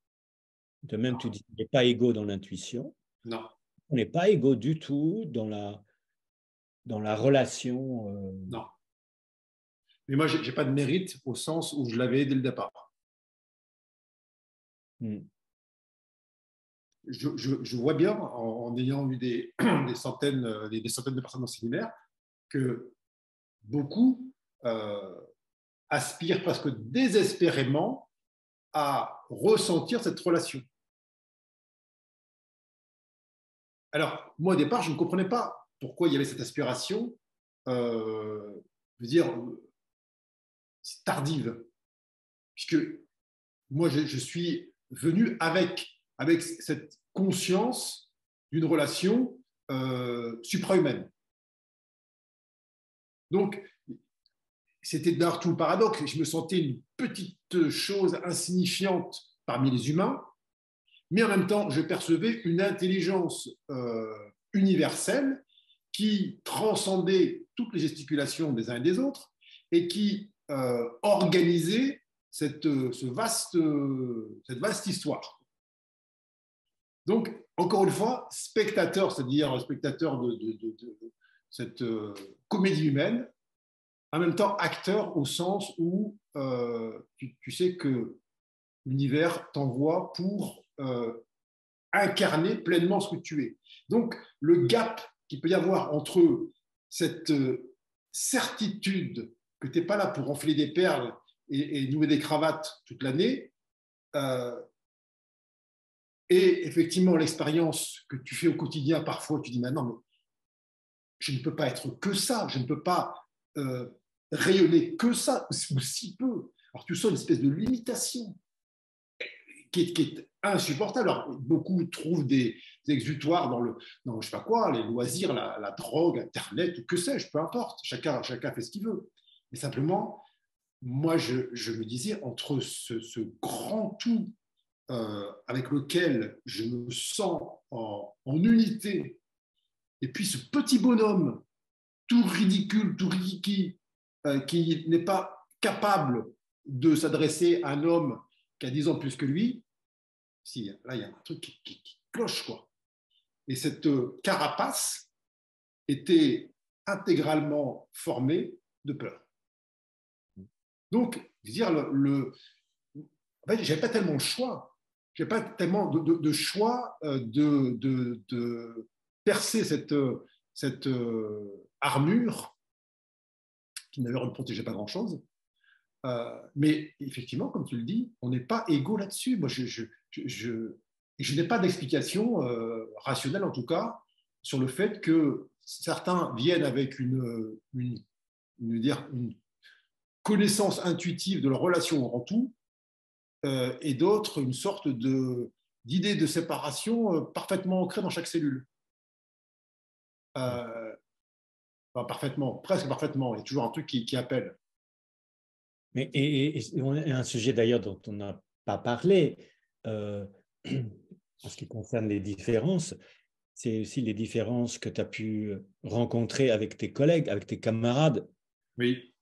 De même, tu dis, on n'est pas égaux dans l'intuition. Non. On n'est pas égaux du tout dans la relation. Non. Mais moi, je n'ai pas de mérite au sens où je l'avais dès le départ. Je vois bien, en ayant eu des centaines de personnes dans le séminaire, que beaucoup aspirent presque désespérément à ressentir cette relation. Alors, moi, au départ, je ne comprenais pas pourquoi il y avait cette aspiration, je veux dire, tardive. Puisque moi, je suis venu avec cette conscience d'une relation suprahumaine. Donc, c'était d'ailleurs tout le paradoxe. Je me sentais une petite chose insignifiante parmi les humains, mais en même temps, je percevais une intelligence universelle qui transcendait toutes les gesticulations des uns et des autres et qui organisait cette vaste histoire. Donc, encore une fois, spectateur, c'est-à-dire spectateur de cette comédie humaine, en même temps acteur au sens où tu sais que l'univers t'envoie pour incarner pleinement ce que tu es. Donc, le gap qu'il peut y avoir entre cette certitude que tu n'es pas là pour enfler des perles et nouer des cravates toute l'année, et effectivement l'expérience que tu fais au quotidien, parfois tu dis maintenant, mais je ne peux pas être que ça, je ne peux pas rayonner que ça, ou si peu. Alors tu sens une espèce de limitation qui est insupportable. Alors, beaucoup trouvent des exutoires dans je sais pas quoi, les loisirs, la drogue, Internet, ou que sais-je, peu importe. Chacun fait ce qu'il veut. Mais simplement, moi, je me disais, entre ce grand tout avec lequel je me sens en unité, et puis ce petit bonhomme tout ridicule, tout rikiki, qui n'est pas capable de s'adresser à un homme qui a 10 ans plus que lui, si, là, il y a un truc qui cloche, quoi. Et cette carapace était intégralement formée de peur. Donc, je veux dire, en fait, je n'avais pas tellement le choix. Je n'avais pas tellement de choix de percer cette armure qui d'ailleurs ne protégeait pas grand-chose. Mais effectivement, comme tu le dis, on n'est pas égaux là-dessus. Moi, je n'ai pas d'explication rationnelle, en tout cas, sur le fait que certains viennent avec une connaissance intuitive de leur relation en tout, et d'autres une sorte d'idée de séparation parfaitement ancrée dans chaque cellule. Pas parfaitement, presque parfaitement. Il y a toujours un truc qui appelle. Mais, et un sujet d'ailleurs dont on n'a pas parlé, en ce qui concerne les différences, c'est aussi les différences que tu as pu rencontrer avec tes collègues, avec tes camarades, Oui.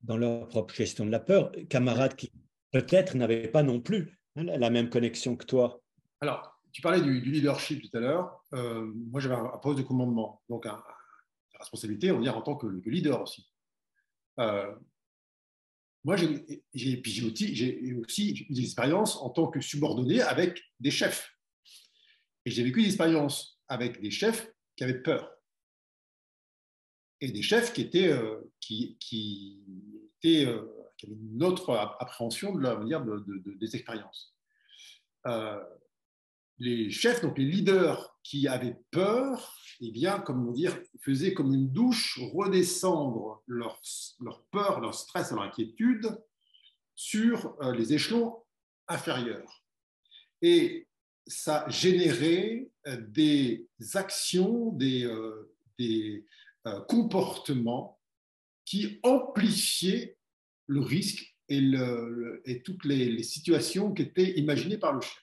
dans leur propre gestion de la peur, camarades qui peut-être n'avaient pas non plus la même connexion que toi. Alors, tu parlais du leadership tout à l'heure. Moi, j'avais un poste de commandement, donc une responsabilité, on va dire, en tant que leader aussi. Moi, j'ai aussi eu des expériences en tant que subordonné avec des chefs. Et j'ai vécu des expériences avec des chefs qui avaient peur. Et des chefs qui avaient une autre appréhension des expériences. Les chefs, donc les leaders qui avaient peur, eh bien, comment dire, faisaient comme une douche redescendre leur peur, leur stress, leur inquiétude sur les échelons inférieurs. Et ça générait des actions, des comportements qui amplifiaient le risque et toutes les situations qui étaient imaginées par le chef.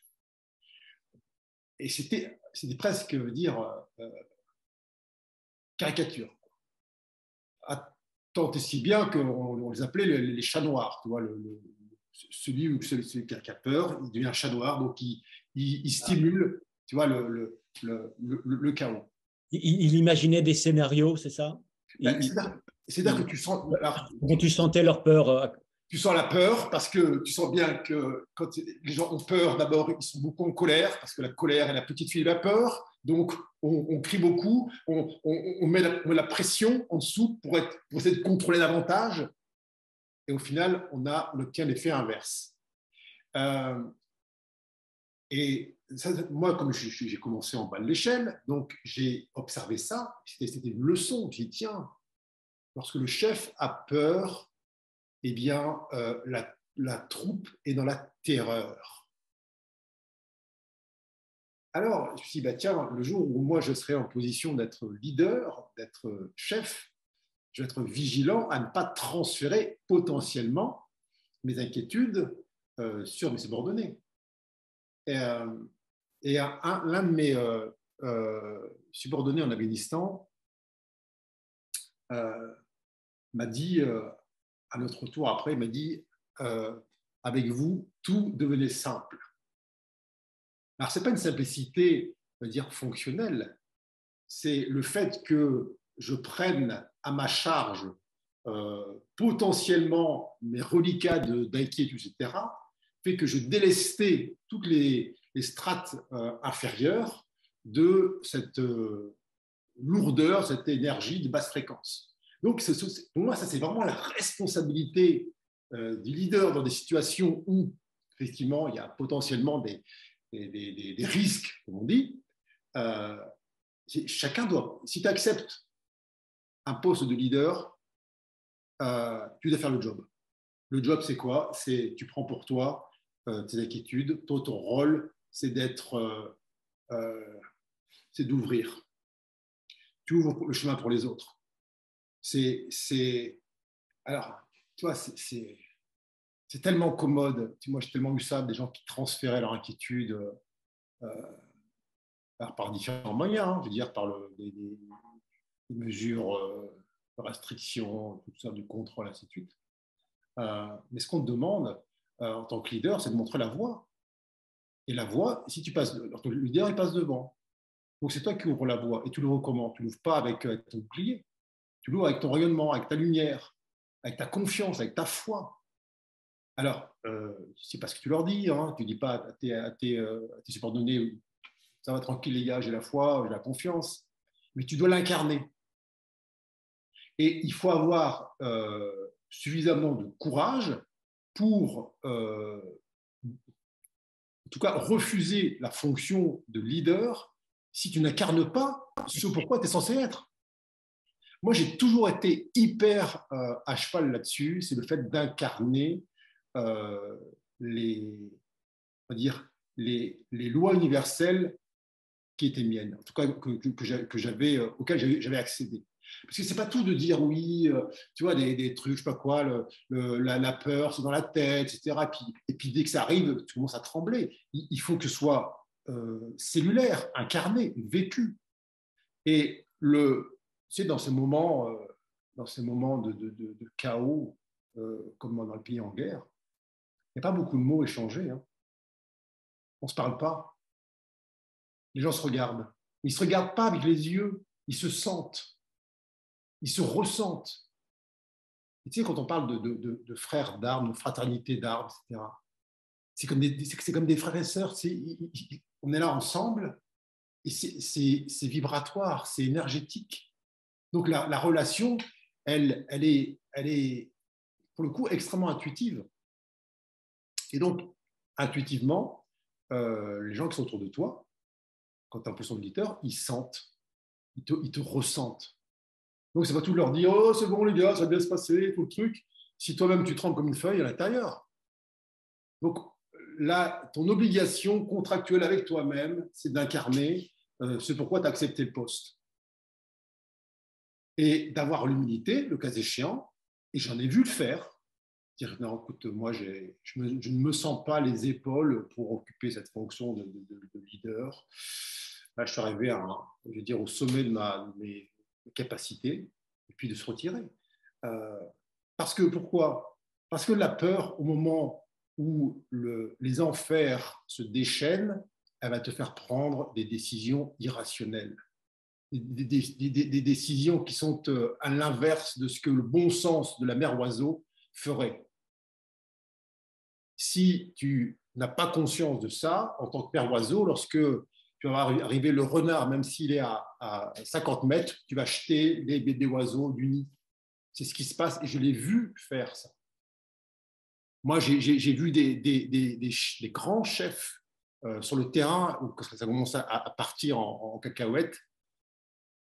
Et c'était presque caricature. Tant et si bien qu'on les appelait les chats noirs. Tu vois, celui qui a peur, il devient un chat noir, donc il stimule, tu vois, le chaos. Il imaginait des scénarios, c'est ça? C'est-à-dire que tu sens, quand tu sentais leur peur. Tu sens la peur parce que tu sens bien que quand les gens ont peur, d'abord, ils sont beaucoup en colère parce que la colère est la petite fille de la peur. Donc, on crie beaucoup, on met la pression en dessous pour essayer de contrôler davantage. Et au final, on obtient l'effet inverse. Et ça, moi, comme j'ai commencé en bas de l'échelle, donc j'ai observé ça. C'était une leçon. J'ai dit, tiens, lorsque le chef a peur, eh bien, la troupe est dans la terreur. Alors, je me suis dit, bah, tiens, le jour où moi je serai en position d'être leader, d'être chef, je vais être vigilant à ne pas transférer potentiellement mes inquiétudes sur mes subordonnés. Et l'un de mes subordonnés en Afghanistan m'a dit, à notre tour après, il m'a dit, avec vous, tout devenait simple. Alors, ce n'est pas une simplicité, on va dire, fonctionnelle, c'est le fait que je prenne à ma charge potentiellement mes reliquats d'inquiétude, etc., fait que je délestais toutes les strates inférieures de cette lourdeur, cette énergie de basse fréquence. Donc, pour moi, ça, c'est vraiment la responsabilité du leader dans des situations où, effectivement, il y a potentiellement des risques, comme on dit. Chacun doit, si tu acceptes un poste de leader, tu dois faire le job. Le job, c'est quoi? C'est tu prends pour toi tes inquiétudes. Toi, ton rôle, c'est d'ouvrir. Tu ouvres le chemin pour les autres. Alors, tu vois, c'est tellement commode. Moi, j'ai tellement eu ça, des gens qui transféraient leur inquiétude par différents moyens, hein, je veux dire, par des mesures de restriction, tout ça, du contrôle, ainsi de suite. Mais ce qu'on te demande en tant que leader, c'est de montrer la voie. Et la voie, si tu passes, le leader, il passe devant. Donc, c'est toi qui ouvres la voie. Et tu l'ouvres comment? Tu ne l'ouvres pas avec ton bouclier. Tu l'ouvres avec ton rayonnement, avec ta lumière, avec ta confiance, avec ta foi. Alors, c'est pas ce que tu leur dis. Hein. Tu ne dis pas à tes subordonnés, ça va tranquille les gars, j'ai la foi, j'ai la confiance. Mais tu dois l'incarner. Et il faut avoir suffisamment de courage pour, en tout cas, refuser la fonction de leader si tu n'incarnes pas ce pourquoi tu es censé être. Moi, j'ai toujours été hyper à cheval là-dessus, c'est le fait d'incarner les lois universelles qui étaient miennes, en tout cas auxquelles j'avais accédé. Parce que c'est pas tout de dire oui, tu vois, des trucs, je sais pas quoi, la peur, c'est dans la tête, etc. Et puis dès que ça arrive, tu commences à trembler. Il faut que ce soit cellulaire, incarné, vécu. Et c'est dans ces moments de chaos, comme dans le pays en guerre, il n'y a pas beaucoup de mots échangés. Hein. On ne se parle pas. Les gens se regardent. Ils ne se regardent pas avec les yeux, ils se sentent. Ils se ressentent. Et tu sais, quand on parle de frères d'armes, de fraternité d'armes, etc., c'est comme des frères et sœurs. On est là ensemble et c'est vibratoire, c'est énergétique. Donc la relation, elle est pour le coup extrêmement intuitive. Et donc, intuitivement, les gens qui sont autour de toi, quand tu es un peu son auditeur, ils sentent, ils te ressentent. Donc, c'est pas tout de leur dire « Oh, c'est bon les gars, ça va bien se passer, tout le truc », si toi-même tu trembles comme une feuille à l'intérieur. Donc, là, ton obligation contractuelle avec toi-même, c'est d'incarner ce pourquoi tu as accepté le poste. Et d'avoir l'humilité, le cas échéant, et j'en ai vu le faire, dire non, écoute, moi, je ne me sens pas les épaules pour occuper cette fonction de leader. Là, je suis arrivé je veux dire, au sommet de mes capacités, et puis de se retirer. Pourquoi? Parce que la peur, au moment où les enfers se déchaînent, elle va te faire prendre des décisions irrationnelles. Des décisions qui sont à l'inverse de ce que le bon sens de la mère oiseau ferait. Si tu n'as pas conscience de ça, en tant que père oiseau, lorsque tu vas arriver le renard, même s'il est à 50 mètres, tu vas jeter les bébés oiseaux du nid. C'est ce qui se passe et je l'ai vu faire ça. Moi, j'ai vu des grands chefs sur le terrain, quand ça commence à partir en cacahuète,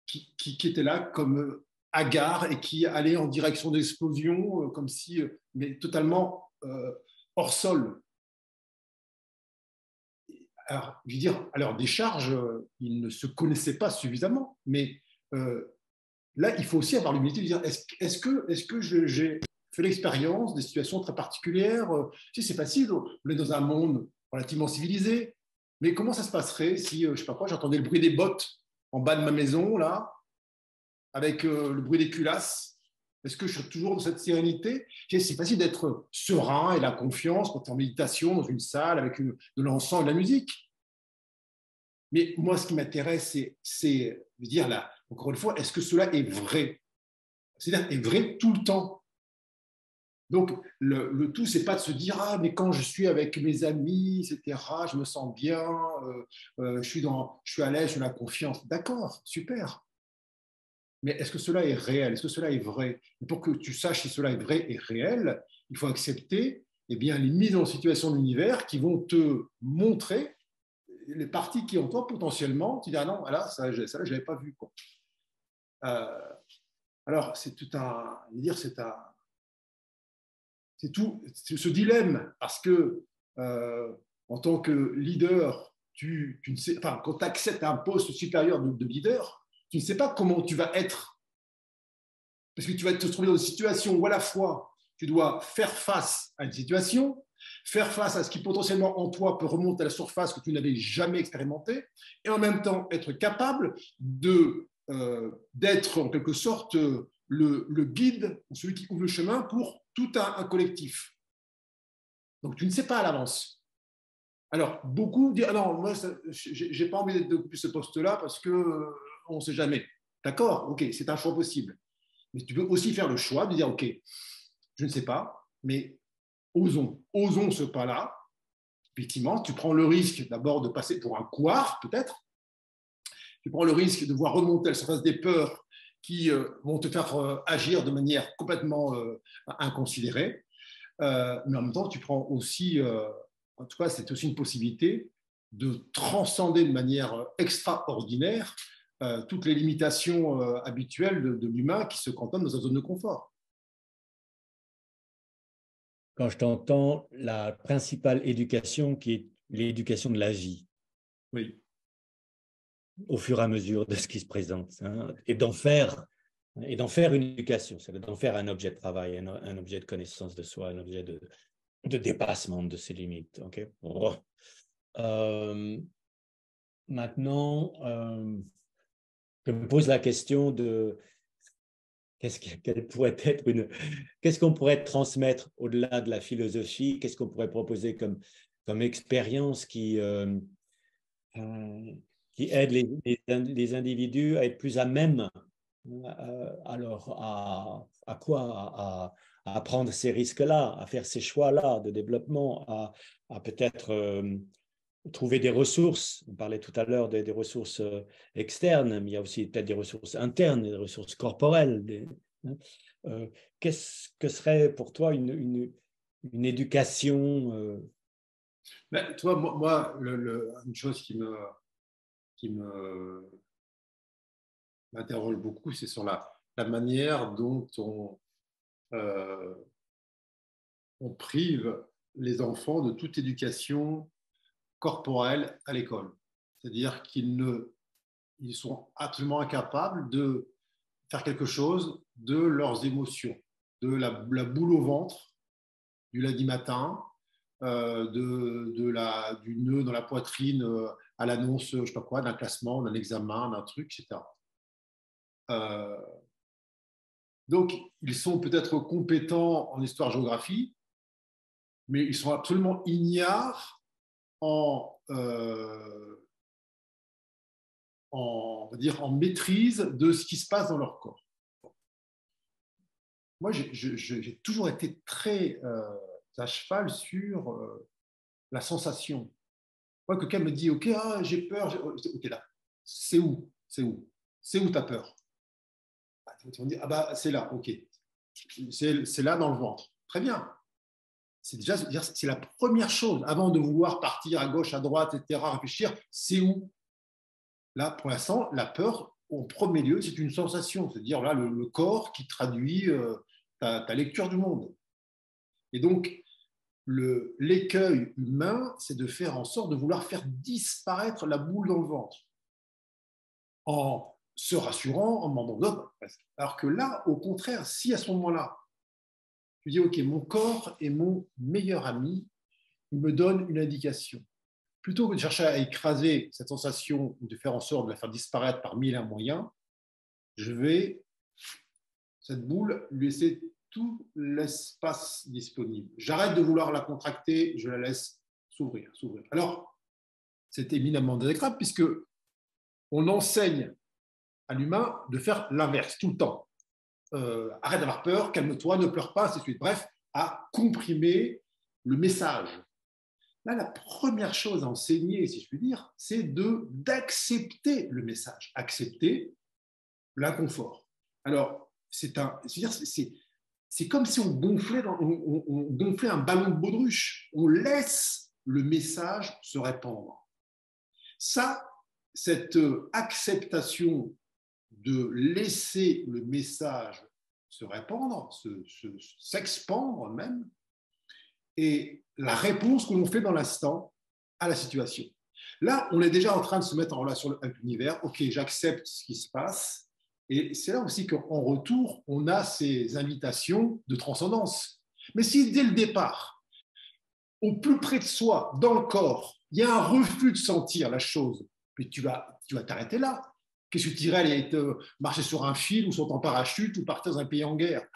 qui étaient là comme hagards et qui allaient en direction d'explosion, comme si, mais totalement hors sol. Alors, je veux dire, à leur décharge, ils ne se connaissaient pas suffisamment, mais là, il faut aussi avoir l'humilité de dire est-ce que j'ai fait l'expérience des situations très particulières. Tu sais, c'est facile, on est dans un monde relativement civilisé, mais comment ça se passerait si, je sais pas quoi, j'entendais le bruit des bottes en bas de ma maison, là, avec le bruit des culasses? Est-ce que je suis toujours dans cette sérénité? C'est facile d'être serein et la confiance quand tu es en méditation dans une salle avec de l'encens et de la musique. Mais moi, ce qui m'intéresse, c'est de dire là, encore une fois, est-ce que cela est vrai? C'est-à-dire, est vrai tout le temps. Donc, le tout, c'est pas de se dire, ah, mais quand je suis avec mes amis, etc., je me sens bien, je suis à l'aise, je suis dans la confiance. D'accord, super. Mais est-ce que cela est réel? Est-ce que cela est vrai? Et pour que tu saches si cela est vrai et réel, il faut accepter eh bien, les mises en situation de l'univers qui vont te montrer les parties qui ont toi potentiellement. Tu dis, ah non, là, ça je n'avais pas vu. Quoi. Euh, alors, c'est tout un. Dire, c'est tout ce dilemme, parce que en tant que leader, tu ne sais, enfin, quand tu acceptes un poste supérieur de leader, tu ne sais pas comment tu vas être. Parce que tu vas te trouver dans une situation où à la fois tu dois faire face à une situation, faire face à ce qui potentiellement en toi peut remonter à la surface que tu n'avais jamais expérimenté, et en même temps être capable d'être en quelque sorte le guide, celui qui ouvre le chemin pour tout un collectif. Donc tu ne sais pas à l'avance. Alors beaucoup disent ah non, moi je n'ai pas envie d'occuper ce poste-là parce que on ne sait jamais. D'accord, ok, c'est un choix possible. Mais tu peux aussi faire le choix de dire, OK, je ne sais pas, mais osons ce pas-là. Effectivement, tu prends le risque d'abord de passer pour un couard, peut-être. Tu prends le risque de voir remonter à la surface des peurs qui vont te faire agir de manière complètement inconsidérée. Mais en même temps, tu prends aussi, en tout cas, c'est aussi une possibilité de transcender de manière extraordinaire toutes les limitations habituelles de l'humain qui se cantonne dans sa zone de confort. Quand je t'entends, la principale éducation qui est l'éducation de la vie. Oui. Au fur et à mesure de ce qui se présente, hein, et d'en faire une éducation, c'est d'en faire un objet de travail, un objet de connaissance de soi, un objet de dépassement de ses limites. Okay, oh. Maintenant, je me pose la question de qu'est-ce qu'on pourrait transmettre au-delà de la philosophie, qu'est-ce qu'on pourrait proposer comme expérience qui aide les individus à être plus à même alors à quoi à prendre ces risques-là, à faire ces choix-là de développement, à peut-être trouver des ressources. On parlait tout à l'heure des ressources externes, mais il y a aussi peut-être des ressources internes, des ressources corporelles. Qu'est-ce que serait pour toi une éducation Mais, toi, moi une chose qui m'interroge beaucoup, c'est sur la manière dont on prive les enfants de toute éducation corporelle à l'école. C'est-à-dire ils sont absolument incapables de faire quelque chose de leurs émotions, de la boule au ventre du lundi matin, du nœud dans la poitrine à l'annonce, je sais pas quoi, d'un classement, d'un examen, d'un truc, etc. Donc, ils sont peut-être compétents en histoire-géographie, mais ils sont absolument ignares on va dire, en maîtrise de ce qui se passe dans leur corps. Moi, j'ai toujours été très à cheval sur la sensation. Moi, quelqu'un me dit, OK, ah, j'ai peur, OK, là, c'est où? C'est où? C'est où ta peur? Tu vas dire, ah bah, c'est là, OK. C'est là dans le ventre. Très bien. C'est la première chose, avant de vouloir partir à gauche, à droite, etc., réfléchir, c'est où? Là, pour l'instant, la peur, en premier lieu, c'est une sensation, c'est-à-dire là, le corps qui traduit ta lecture du monde. Et donc, l'écueil humain, c'est de faire en sorte de vouloir faire disparaître la boule dans le ventre, en se rassurant, en demandant d'autres. Alors que là, au contraire, si à ce moment-là, tu dis, OK, mon corps est mon meilleur ami, il me donne une indication. Plutôt que de chercher à écraser cette sensation ou de faire en sorte de la faire disparaître par mille et un moyens, je vais, cette boule, lui laisser tout l'espace disponible. J'arrête de vouloir la contracter, je la laisse s'ouvrir. Alors, c'est éminemment désagréable puisque on enseigne à l'humain de faire l'inverse tout le temps. Arrête d'avoir peur, calme-toi, ne pleure pas, ainsi de suite. Bref, à comprimer le message. Là, la première chose à enseigner, si je puis dire, c'est d'accepter le message, accepter l'inconfort. Alors, c'est comme si on gonflait un ballon de baudruche. On laisse le message se répandre. Ça, cette acceptation de laisser le message se répandre, s'expandre même, et la réponse que l'on fait dans l'instant à la situation. Là, on est déjà en train de se mettre en relation avec l'univers. OK, j'accepte ce qui se passe. Et c'est là aussi qu'en retour, on a ces invitations de transcendance. Mais si dès le départ, au plus près de soi, dans le corps, il y a un refus de sentir la chose, puis tu vas t'arrêter là. Qu'est-ce que tu irais aller marcher sur un fil ou sauter en parachute ou partir dans un pays en guerre?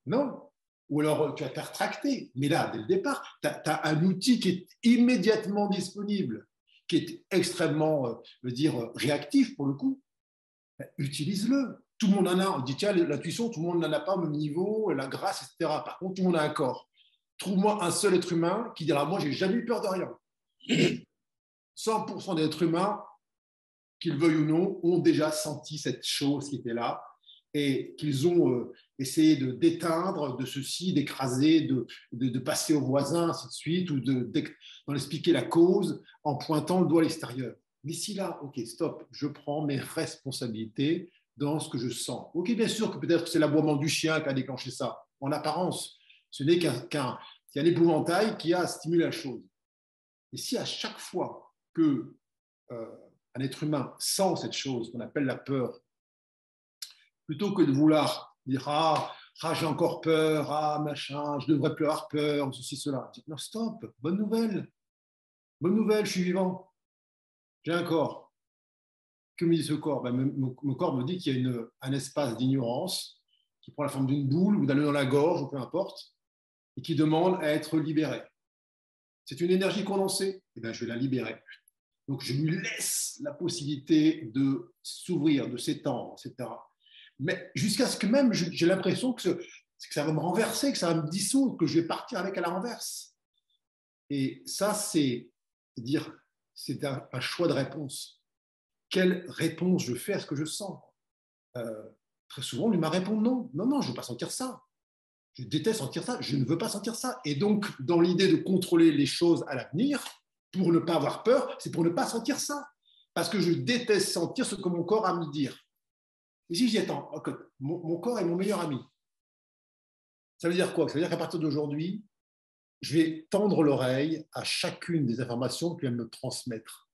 Non. Ou alors tu vas te rétracter. Mais là, dès le départ, tu as un outil qui est immédiatement disponible, qui est extrêmement, réactif pour le coup. Utilise-le. Tout le monde en a. On dit, tiens, l'intuition, tout le monde n'en a pas au même niveau, la grâce, etc. Par contre, tout le monde a un corps. Trouve-moi un seul être humain qui dira, moi, j'ai jamais eu peur de rien. 100% des êtres humains, qu'ils veuillent ou non, ont déjà senti cette chose qui était là et qu'ils ont essayé d'éteindre, de ceci, d'écraser, de passer au voisin, ainsi de suite, ou d'en expliquer la cause en pointant le doigt à l'extérieur. Mais si là, OK, stop, je prends mes responsabilités dans ce que je sens. OK, bien sûr que peut-être c'est l'aboiement du chien qui a déclenché ça. En apparence, ce n'est qu'un épouvantail qui a stimulé la chose. Et si à chaque fois que un être humain sent cette chose qu'on appelle la peur, plutôt que de vouloir dire j'ai encore peur, machin, je devrais plus avoir peur, ceci, cela. Dites non, stop, bonne nouvelle, je suis vivant, j'ai un corps. Que me dit ce corps? Mon corps me dit qu'il y a un espace d'ignorance qui prend la forme d'une boule ou d'aller dans la gorge, ou peu importe, et qui demande à être libéré. C'est une énergie condensée, et bien je vais la libérer. Donc, je lui laisse la possibilité de s'ouvrir, de s'étendre, etc. Mais jusqu'à ce que même, j'ai l'impression que ça va me renverser, que ça va me dissoudre, que je vais partir avec à la renverse. Et ça, c'est un choix de réponse. Quelle réponse je fais à ce que je sens? Très souvent, l'humain répond non. Non, je ne veux pas sentir ça. Je déteste sentir ça, je ne veux pas sentir ça. Et donc, dans l'idée de contrôler les choses à l'avenir, pour ne pas avoir peur, c'est pour ne pas sentir ça. Parce que je déteste sentir ce que mon corps a à me dire. Et si j'y attends, mon corps est mon meilleur ami. Ça veut dire quoi? Ça veut dire qu'à partir d'aujourd'hui, je vais tendre l'oreille à chacune des informations qu'il va me transmettre.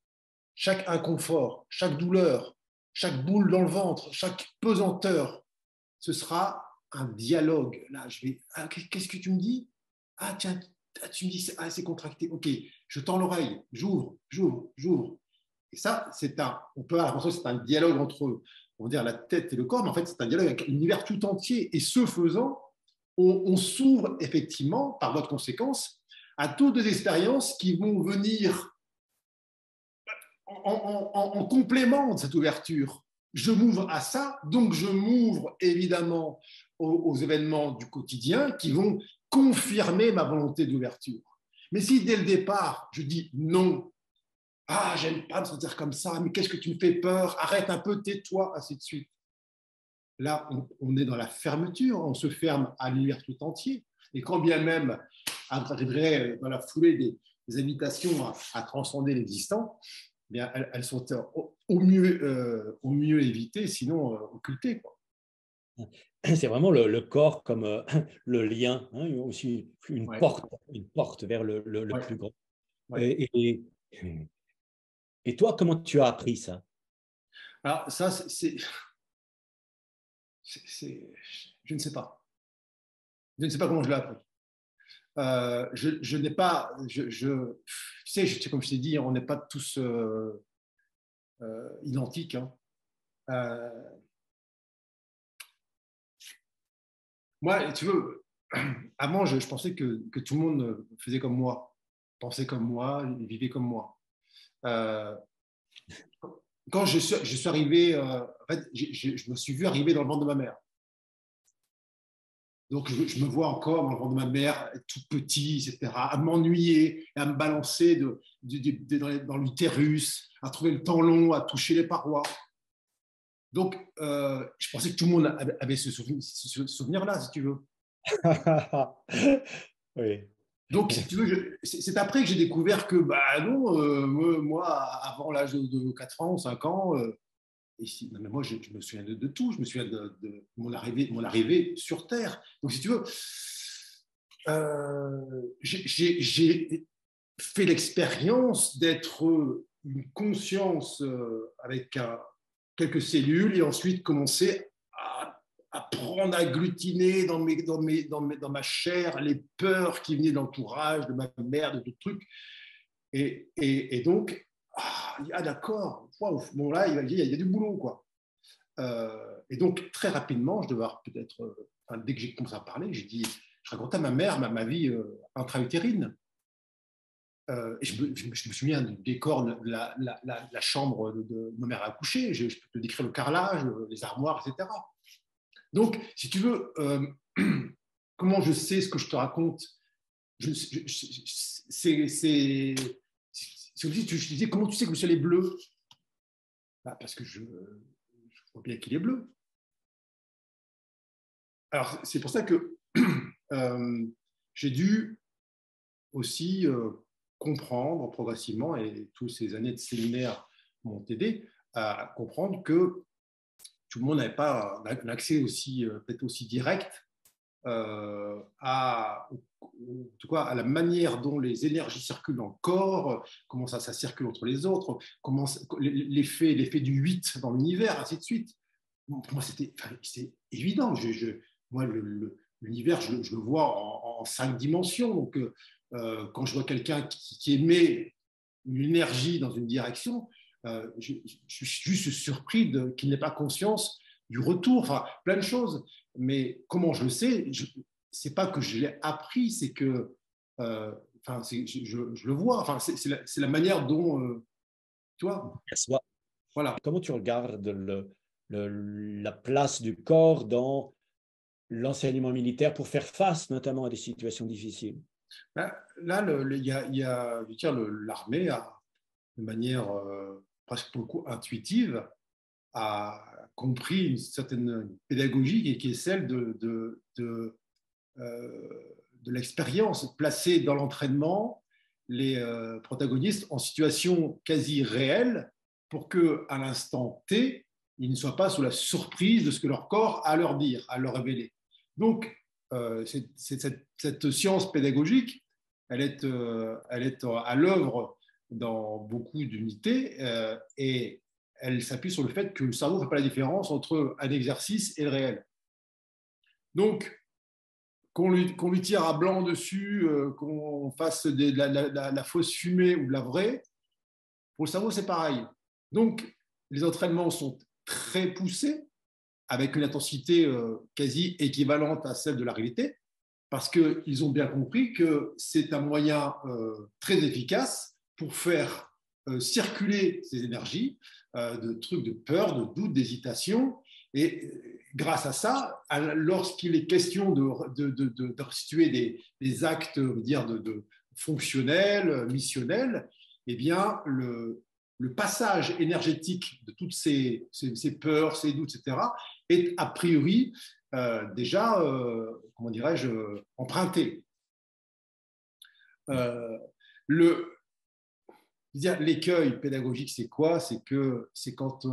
Chaque inconfort, chaque douleur, chaque boule dans le ventre, chaque pesanteur, ce sera un dialogue. Là, qu'est-ce que tu me dis? Tiens, tu me dis, c'est contracté. OK, je tends l'oreille, j'ouvre. Et ça, on peut avoir l'impression que c'est un dialogue entre, on va dire, la tête et le corps, mais en fait, c'est un dialogue avec l'univers tout entier. Et ce faisant, on s'ouvre effectivement, par votre conséquence, à toutes les expériences qui vont venir en complément de cette ouverture. Je m'ouvre à ça, donc je m'ouvre évidemment aux événements du quotidien qui vont confirmer ma volonté d'ouverture. Mais si dès le départ, je dis non, j'aime pas me sentir comme ça, mais qu'est-ce que tu me fais peur, arrête un peu, tais-toi, ainsi de suite. Là, on est dans la fermeture, on se ferme à l'univers tout entier. Et quand bien même arriverait dans la foulée des invitations à transcender l'existant, eh bien, elles sont au mieux évitées, sinon occultées, quoi. C'est vraiment le corps comme le lien, hein, aussi une porte vers le plus grand. Ouais. Et toi, comment tu as appris ça? Alors, ça, je ne sais pas. Je ne sais pas comment je l'ai appris. Je n'ai pas, tu sais, comme je t'ai dit, on n'est pas tous identiques. Hein. Euh, Moi, tu veux, avant, je pensais que tout le monde faisait comme moi, pensait comme moi, vivait comme moi. Euh, Quand je suis arrivé, en fait, je me suis vu arriver dans le ventre de ma mère. Donc, je me vois encore dans le ventre de ma mère, tout petit, etc., à m'ennuyer, à me balancer dans l'utérus, à trouver le temps long, à toucher les parois. Donc, je pensais que tout le monde avait ce souvenir-là, si tu veux. Oui. Donc, si tu veux, c'est après que j'ai découvert que, bah non, moi, avant l'âge de 4 ans, 5 ans, non, mais moi, je me souviens de tout. Je me souviens de mon arrivée sur Terre. Donc, si tu veux, j'ai fait l'expérience d'être une conscience avec quelques cellules et ensuite commencer à prendre, à agglutiner dans ma chair les peurs qui venaient de l'entourage, de ma mère, de d'autres trucs. Et donc, d'accord, wow, bon là, il y a du boulot, quoi. Et donc, très rapidement, je devais peut-être, dès que j'ai commencé à parler, je racontais à ma mère ma vie intra-utérine. Et je me souviens du décor de la chambre de ma mère à coucher. Je peux te décrire le carrelage, les armoires, etc. Donc, si tu veux, comment je sais ce que je te raconte c'est comme si tu disais comment tu sais que le ciel est bleu. Bah, parce que je vois bien qu'il est bleu. Alors, c'est pour ça que j'ai dû aussi comprendre progressivement, et toutes ces années de séminaire m'ont aidé à comprendre que tout le monde n'avait pas un accès aussi peut-être aussi direct en tout cas, à la manière dont les énergies circulent dans le corps, comment ça circule entre les autres, comment l'effet du 8 dans l'univers, ainsi de suite. Bon, pour moi, c'était évident. Moi, l'univers, je le vois en 5 dimensions. Donc, quand je vois quelqu'un qui émet une énergie dans une direction, je suis juste surpris qu'il n'ait pas conscience du retour, enfin, plein de choses. Mais comment je le sais, c'est pas que je l'ai appris, c'est que enfin, je le vois. Enfin, c'est la manière dont, tu vois, voilà. Comment tu regardes la place du corps dans l'enseignement militaire pour faire face notamment à des situations difficiles? Là, je veux dire, l'armée a, de manière presque pour le coup intuitive, a compris une certaine pédagogie qui est celle de l'expérience, placer dans l'entraînement les protagonistes en situation quasi réelle pour que, à l'instant T, ils ne soient pas sous la surprise de ce que leur corps a à leur dire, à leur révéler. Donc, cette science pédagogique, elle est à l'œuvre dans beaucoup d'unités et elle s'appuie sur le fait que le cerveau ne fait pas la différence entre un exercice et le réel. Donc, qu'on lui tire à blanc dessus, qu'on fasse de la fausse fumée ou de la vraie, pour le cerveau, c'est pareil. Donc, les entraînements sont très poussés, avec une intensité quasi équivalente à celle de la réalité, parce qu'ils ont bien compris que c'est un moyen très efficace pour faire circuler ces énergies de trucs de peur, de doute, d'hésitation. Et grâce à ça, lorsqu'il est question de restituer des actes dire, fonctionnels, missionnels, eh bien, le passage énergétique de toutes ces peurs, ces doutes, etc., est a priori déjà, comment dirais-je, emprunté. L'écueil pédagogique, c'est quoi? C'est que c'est quand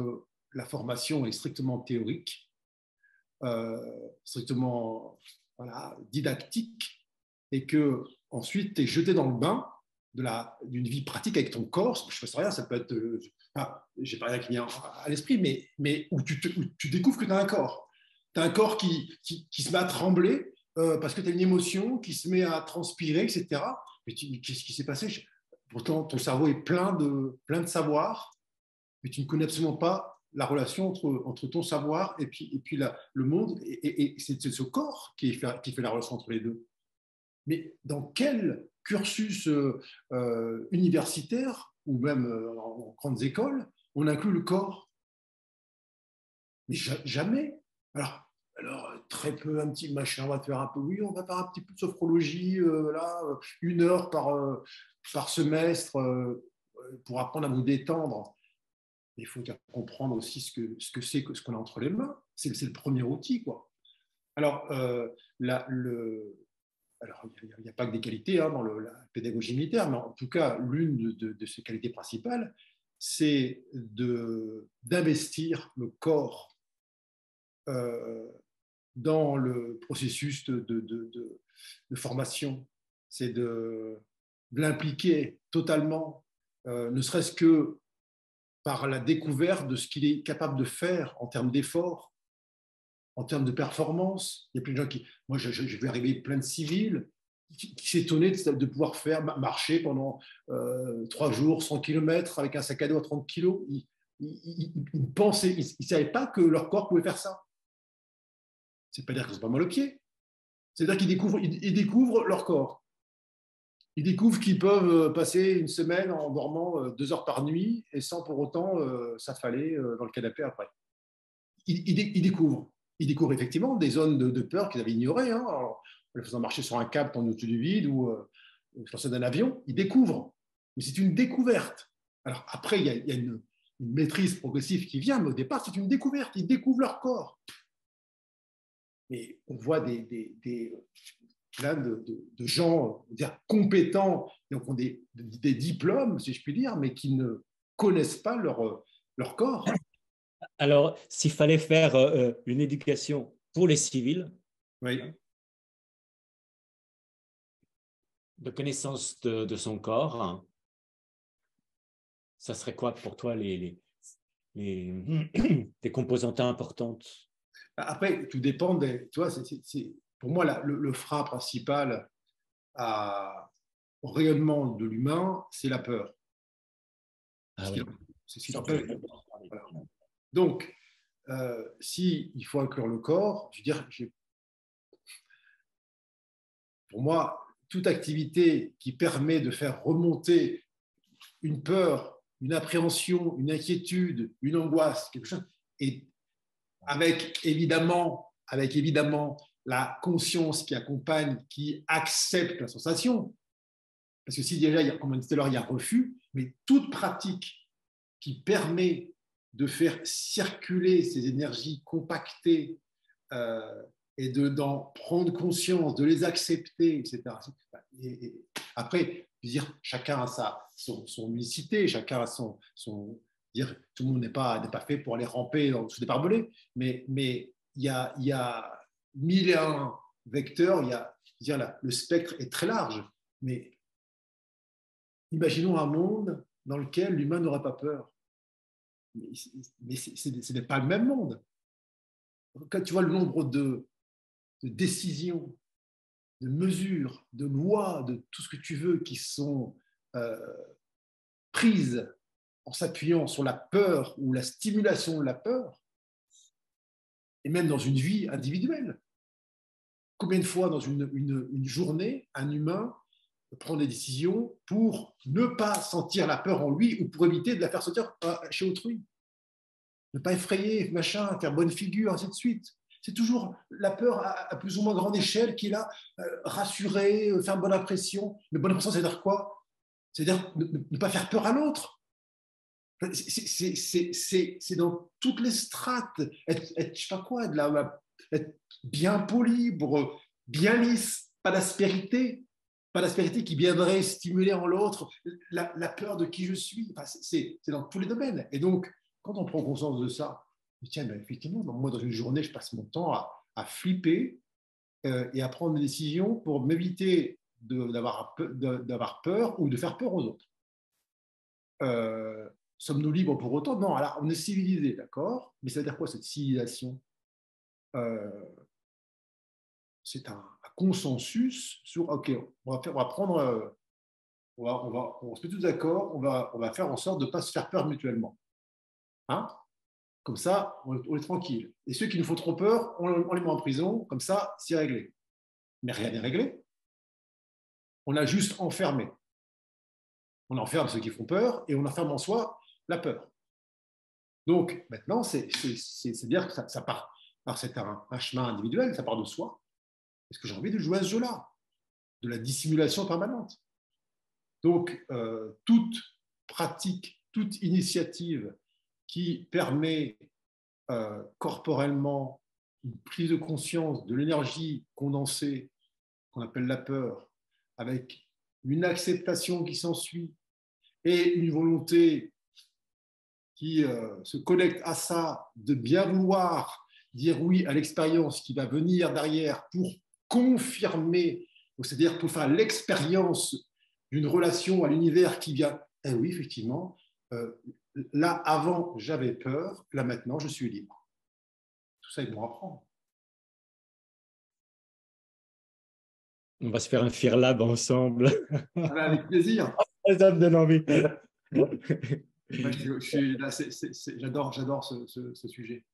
la formation est strictement théorique, strictement voilà, didactique, et que ensuite tu es jeté dans le bain d'une vie pratique avec ton corps, je ne sais rien, ça peut être, j'ai pas rien qui vient à l'esprit, mais où tu découvres que tu as un corps. Tu as un corps qui se met à trembler parce que tu as une émotion, qui se met à transpirer, etc. Mais qu'est-ce qui s'est passé? Pourtant, ton cerveau est plein de savoir, mais tu ne connais absolument pas la relation entre ton savoir et puis le monde. Et c'est ce corps qui fait la relation entre les deux. Mais dans quel cursus universitaire ou même en grandes écoles, on inclut le corps? Mais jamais. Alors, très peu, un petit machin, on va faire un peu, oui, on va faire un petit peu de sophrologie, là, 1 heure par semestre pour apprendre à nous détendre. Mais il faut comprendre aussi ce que c'est ce qu'on a entre les mains. C'est le premier outil, quoi. Alors, alors, il n'y a pas que des qualités dans la pédagogie militaire, mais en tout cas, l'une de ses qualités principales, c'est d'investir le corps dans le processus de formation. C'est de l'impliquer totalement, ne serait-ce que par la découverte de ce qu'il est capable de faire en termes d'efforts, en termes de performance. Il y a plein de gens qui... Moi, je vais arriver plein de civils qui s'étonnaient de pouvoir marcher pendant 3 jours, 100 km avec un sac à dos à 30 kilos. Ils pensaient, ils ne savaient pas que leur corps pouvait faire ça. C'est pas dire qu'ils ont pas mal aux pieds. C'est-à-dire qu'ils découvrent leur corps. Ils découvrent qu'ils peuvent passer une semaine en dormant 2 heures par nuit et sans pour autant s'affaler dans le canapé après. Ils découvrent. Ils découvrent effectivement des zones de peur qu'ils avaient ignorées. En les faisant marcher sur un câble en au-dessus du vide ou se lancer d'un avion, ils découvrent. Mais c'est une découverte. Alors après, il y a une maîtrise progressive qui vient, mais au départ, c'est une découverte. Ils découvrent leur corps. Mais on voit plein de gens dire, compétents, donc ont des diplômes, si je puis dire, mais qui ne connaissent pas leur corps. Alors, s'il fallait faire une éducation pour les civils, oui. De connaissance de son corps, ça serait quoi pour toi les composantes importantes? Après, tout dépend tu vois, pour moi, le frein principal au rayonnement de l'humain, c'est la peur. Ah oui. C'est ce qui l'empêche. Voilà. Donc, s'il faut inclure le corps, je veux dire, pour moi, toute activité qui permet de faire remonter une peur, une appréhension, une inquiétude, une angoisse, quelque chose, et avec évidemment la conscience qui accompagne, qui accepte la sensation. Parce que si déjà, comme on dit tout à l'heure, il y a un refus, mais toute pratique qui permet de faire circuler ces énergies compactées et d'en prendre conscience, de les accepter, etc. Et après, dire, chacun a son unicité, chacun a dire, tout le monde n'est pas fait pour aller ramper sous des barbelés, mais il y a 1001 vecteurs, le spectre est très large, mais imaginons un monde dans lequel l'humain n'aurait pas peur. Mais ce n'est pas le même monde. Quand tu vois le nombre de décisions, de mesures, de lois, de tout ce que tu veux qui sont prises en s'appuyant sur la peur ou la stimulation de la peur, et même dans une vie individuelle. Combien de fois dans une journée, un humain prend des décisions pour ne pas sentir la peur en lui ou pour éviter de la faire sentir chez autrui? Ne pas effrayer, machin, faire bonne figure, ainsi de suite. C'est toujours la peur à plus ou moins grande échelle qui est là, rassurer, faire une bonne impression. Mais bonne impression, c'est-à-dire quoi? C'est-à-dire ne pas faire peur à l'autre. C'est dans toutes les strates, être je sais pas quoi, être bien poli, bien lisse, pas d'aspérité qui viendrait stimuler en l'autre la peur de qui je suis. Enfin, c'est dans tous les domaines. Et donc, quand on prend conscience de ça, tiens, ben, effectivement, moi, dans une journée, je passe mon temps à flipper et à prendre des décisions pour m'éviter d'avoir peur ou de faire peur aux autres. Sommes-nous libres pour autant? Non, alors on est civilisé, d'accord, mais ça veut dire quoi cette civilisation? C'est un consensus sur, ok, on va prendre, on se met tous d'accord, on va faire en sorte de ne pas se faire peur mutuellement. Hein? Comme ça, on est tranquille. Et ceux qui nous font trop peur, on les met en prison, comme ça, c'est réglé. Mais rien n'est réglé. On a juste enfermé. On enferme ceux qui font peur et on enferme en soi la peur. Donc maintenant, c'est-à-dire que ça part, alors c'est un chemin individuel, ça part de soi. Est-ce que j'ai envie de jouer à ce jeu-là? De la dissimulation permanente. Donc, toute pratique, toute initiative qui permet corporellement une prise de conscience de l'énergie condensée qu'on appelle la peur, avec une acceptation qui s'ensuit et une volonté qui se connecte à ça, de bien vouloir dire oui à l'expérience qui va venir derrière pour confirmer, c'est-à-dire pour faire l'expérience d'une relation à l'univers qui vient. Eh oui, effectivement, là, avant, j'avais peur, là, maintenant, je suis libre. Tout ça, ils vont apprendre. On va se faire un Fear Lab ensemble. Avec plaisir. Ça me donne envie. J'adore ce sujet.